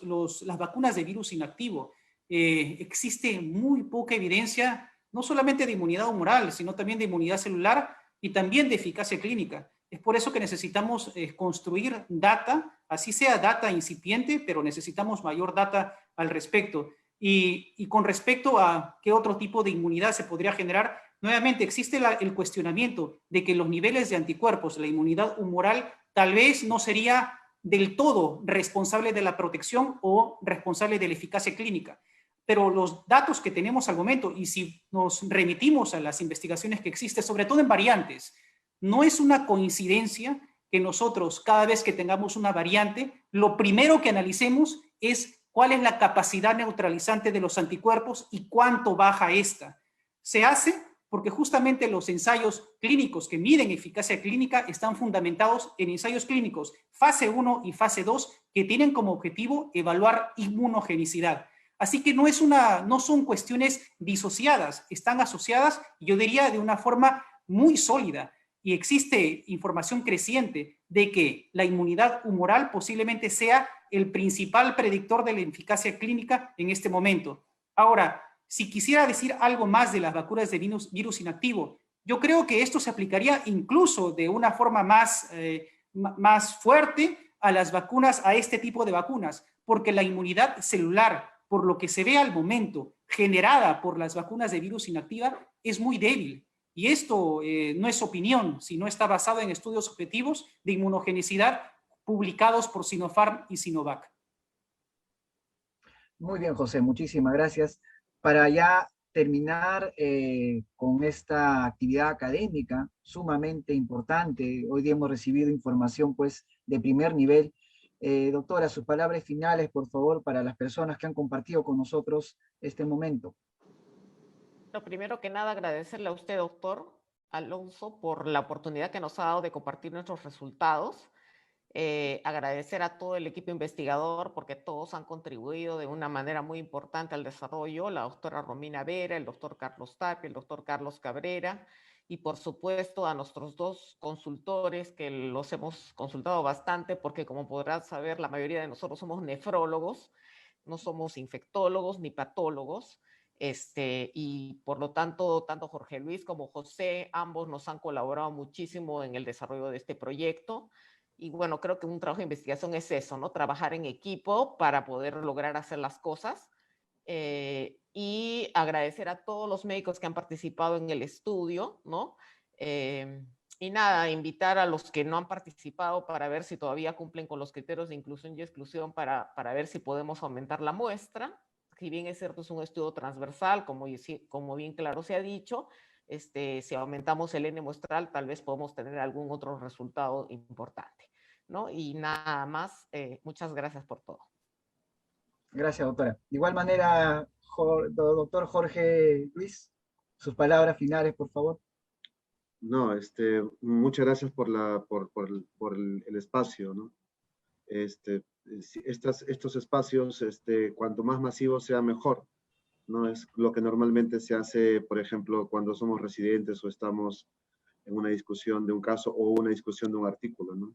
vacunas de virus inactivo existe muy poca evidencia, no solamente de inmunidad humoral, sino también de inmunidad celular y también de eficacia clínica. Es por eso que necesitamos construir data, así sea data incipiente, pero necesitamos mayor data al respecto. Y con respecto a qué otro tipo de inmunidad se podría generar, nuevamente existe el cuestionamiento de que los niveles de anticuerpos, la inmunidad humoral, tal vez no sería del todo responsable de la protección o responsable de la eficacia clínica. Pero los datos que tenemos al momento, y si nos remitimos a las investigaciones que existen, sobre todo en variantes, no es una coincidencia que nosotros, cada vez que tengamos una variante, lo primero que analicemos es cuál es la capacidad neutralizante de los anticuerpos y cuánto baja esta. Se hace porque justamente los ensayos clínicos que miden eficacia clínica están fundamentados en ensayos clínicos fase 1 y fase 2 que tienen como objetivo evaluar inmunogenicidad. Así que no son cuestiones disociadas, están asociadas, yo diría, de una forma muy sólida. Y existe información creciente de que la inmunidad humoral posiblemente sea el principal predictor de la eficacia clínica en este momento. Ahora, si quisiera decir algo más de las vacunas de virus inactivo, yo creo que esto se aplicaría incluso de una forma más fuerte a las vacunas, a este tipo de vacunas, porque la inmunidad celular, por lo que se ve al momento, generada por las vacunas de virus inactiva, es muy débil. Y esto no es opinión, sino está basado en estudios objetivos de inmunogenicidad publicados por Sinopharm y Sinovac. Muy bien, José, muchísimas gracias. Para ya terminar con esta actividad académica sumamente importante, hoy día hemos recibido información pues de primer nivel. Doctora, sus palabras finales, por favor, para las personas que han compartido con nosotros este momento. Lo primero que nada, agradecerle a usted, doctor Alonso, por la oportunidad que nos ha dado de compartir nuestros resultados. Agradecer a todo el equipo investigador porque todos han contribuido de una manera muy importante al desarrollo, la doctora Romina Vera, el doctor Carlos Tapia, el doctor Carlos Cabrera, y por supuesto a nuestros dos consultores que los hemos consultado bastante porque, como podrán saber, la mayoría de nosotros somos nefrólogos, no somos infectólogos ni patólogos. Y por lo tanto, tanto Jorge Luis como José, ambos nos han colaborado muchísimo en el desarrollo de este proyecto. Y bueno, creo que un trabajo de investigación es eso, ¿no? Trabajar en equipo para poder lograr hacer las cosas. y agradecer a todos los médicos que han participado en el estudio, ¿no? Y nada, invitar a los que no han participado para ver si todavía cumplen con los criterios de inclusión y exclusión para ver si podemos aumentar la muestra. Si bien es cierto, es un estudio transversal, como bien claro se ha dicho, si aumentamos el N muestral, tal vez podemos tener algún otro resultado importante, ¿no? Y nada más, muchas gracias por todo. Gracias, doctora. De igual manera, doctor Jorge Luis, sus palabras finales, por favor. No, muchas gracias por el espacio, ¿no? Estos espacios, cuanto más masivos sea mejor, ¿no? Es lo que normalmente se hace, por ejemplo, cuando somos residentes o estamos en una discusión de un caso o una discusión de un artículo, ¿no?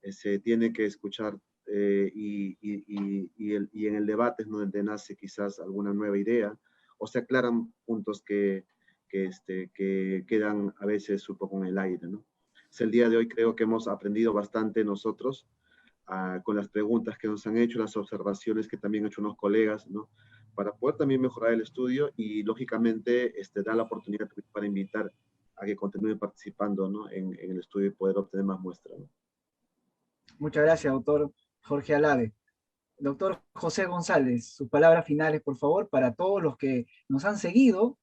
Se tiene que escuchar y en el debate es donde nace quizás alguna nueva idea o se aclaran puntos que quedan a veces un poco en el aire, ¿no? El día de hoy creo que hemos aprendido bastante nosotros con las preguntas que nos han hecho, las observaciones que también han hecho unos colegas, ¿no? Para poder también mejorar el estudio y lógicamente dar la oportunidad para invitar a que continúen participando, ¿no? en el estudio y poder obtener más muestras, ¿no? Muchas gracias, doctor Jorge Alave. Doctor José González, sus palabras finales, por favor, para todos los que nos han seguido.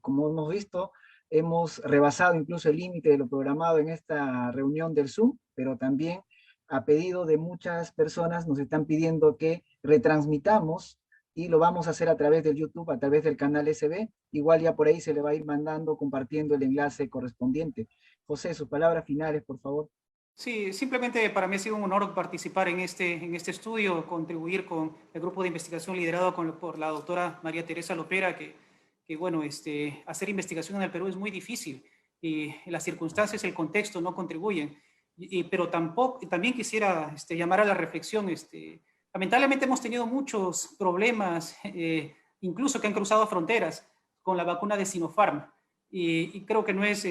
Como hemos visto, hemos rebasado incluso el límite de lo programado en esta reunión del Zoom, pero también a pedido de muchas personas nos están pidiendo que retransmitamos y lo vamos a hacer a través del YouTube, a través del canal SB. Igual ya por ahí se le va a ir mandando, compartiendo el enlace correspondiente. José, sus palabras finales, por favor. Sí, simplemente para mí ha sido un honor participar en este estudio, contribuir con el grupo de investigación liderado por la doctora María Teresa Lopera, que bueno, hacer investigación en el Perú es muy difícil y las circunstancias, el contexto no contribuyen. Pero también quisiera llamar a la reflexión. Lamentablemente hemos tenido muchos problemas, incluso que han cruzado fronteras con la vacuna de Sinopharm. Y creo que no es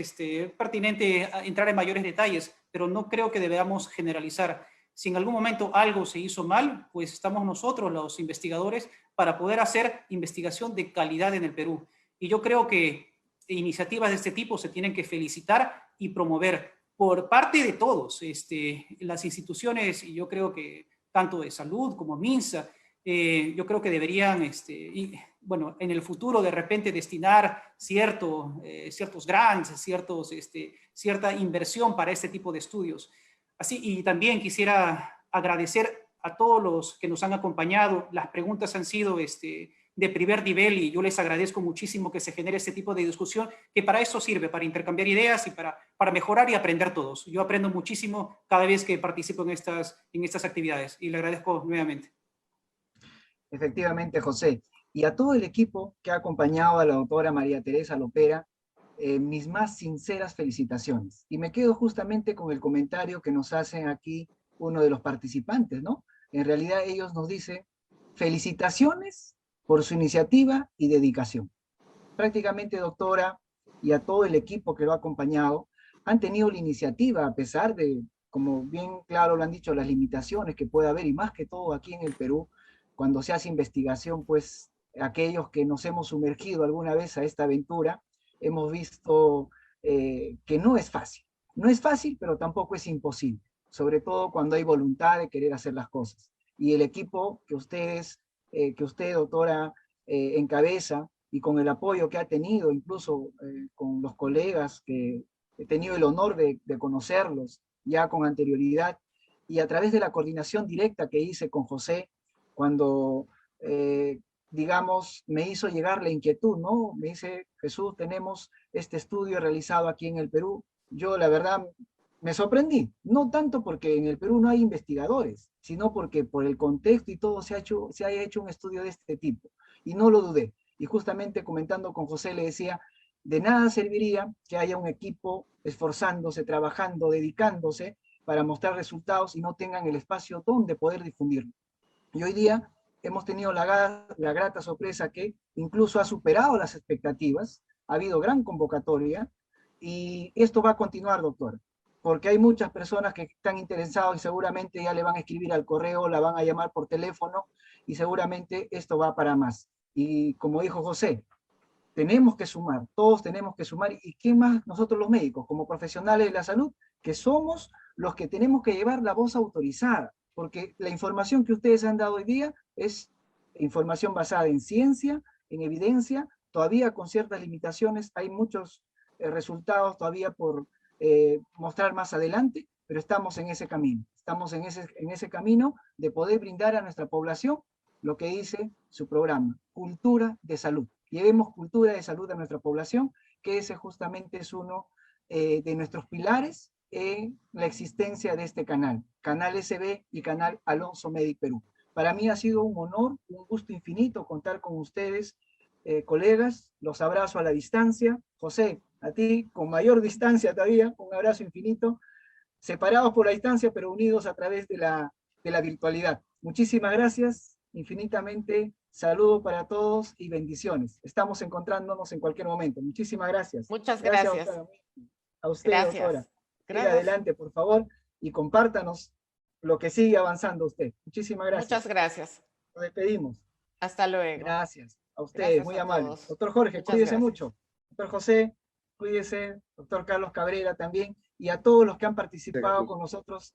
pertinente entrar en mayores detalles, pero no creo que debamos generalizar. Si en algún momento algo se hizo mal, pues estamos nosotros, los investigadores, para poder hacer investigación de calidad en el Perú. Y yo creo que iniciativas de este tipo se tienen que felicitar y promover por parte de todos, las instituciones, y yo creo que tanto de salud como MINSA, yo creo que deberían, bueno, en el futuro de repente destinar ciertos grants, cierta inversión para este tipo de estudios. Así, y también quisiera agradecer a todos los que nos han acompañado. Las preguntas han sido de primer nivel y yo les agradezco muchísimo que se genere este tipo de discusión, que para eso sirve, para intercambiar ideas y para mejorar y aprender todos. Yo aprendo muchísimo cada vez que participo en estas actividades y le agradezco nuevamente. Efectivamente, José. Y a todo el equipo que ha acompañado a la doctora María Teresa Lopera, mis más sinceras felicitaciones. Y me quedo justamente con el comentario que nos hacen aquí uno de los participantes, ¿no? En realidad ellos nos dicen, felicitaciones por su iniciativa y dedicación. Prácticamente, doctora, y a todo el equipo que lo ha acompañado, han tenido la iniciativa, a pesar de, como bien claro lo han dicho, las limitaciones que puede haber, y más que todo aquí en el Perú, cuando se hace investigación, pues aquellos que nos hemos sumergido alguna vez a esta aventura, hemos visto que no es fácil. No es fácil, pero tampoco es imposible, sobre todo cuando hay voluntad de querer hacer las cosas. Y el equipo que usted, doctora, encabeza, y con el apoyo que ha tenido, incluso con los colegas que he tenido el honor de conocerlos ya con anterioridad, y a través de la coordinación directa que hice con José, cuando, digamos, me hizo llegar la inquietud, ¿no? Me dice, Jesús, tenemos este estudio realizado aquí en el Perú. Yo, la verdad, me sorprendí, no tanto porque en el Perú no hay investigadores, sino porque por el contexto y todo se haya hecho un estudio de este tipo, y no lo dudé. Y justamente comentando con José le decía, de nada serviría que haya un equipo esforzándose, trabajando, dedicándose para mostrar resultados y no tengan el espacio donde poder difundirlo. Y hoy día hemos tenido la grata sorpresa que incluso ha superado las expectativas, ha habido gran convocatoria, y esto va a continuar, doctor, porque hay muchas personas que están interesadas y seguramente ya le van a escribir al correo, la van a llamar por teléfono, y seguramente esto va para más. Y como dijo José, tenemos que sumar, todos tenemos que sumar, y ¿qué más nosotros los médicos, como profesionales de la salud, que somos los que tenemos que llevar la voz autorizada? Porque la información que ustedes han dado hoy día es información basada en ciencia, en evidencia, todavía con ciertas limitaciones, hay muchos resultados todavía por mostrar más adelante, pero estamos en ese camino, estamos en ese camino de poder brindar a nuestra población lo que dice su programa, cultura de salud. Llevemos cultura de salud a nuestra población, que ese justamente es uno de nuestros pilares en la existencia de este canal, Canal SB y Canal Alonso Medic Perú. Para mí ha sido un honor, un gusto infinito contar con ustedes, colegas, los abrazo a la distancia. José, a ti con mayor distancia todavía, un abrazo infinito, separados por la distancia, pero unidos a través de la virtualidad. Muchísimas gracias, infinitamente, saludo para todos y bendiciones. Estamos encontrándonos en cualquier momento. Muchísimas gracias. Muchas gracias. Doctora. A usted, Gracias. doctora. Gracias. Siga adelante, por favor, y compártanos lo que sigue avanzando usted. Muchísimas gracias. Muchas gracias. Nos despedimos. Hasta luego. Gracias. A ustedes, Gracias muy a amable. todos. Doctor Jorge, Muchas cuídese gracias. mucho. Doctor José, cuídese. Doctor Carlos Cabrera también. Y a todos los que han participado con nosotros.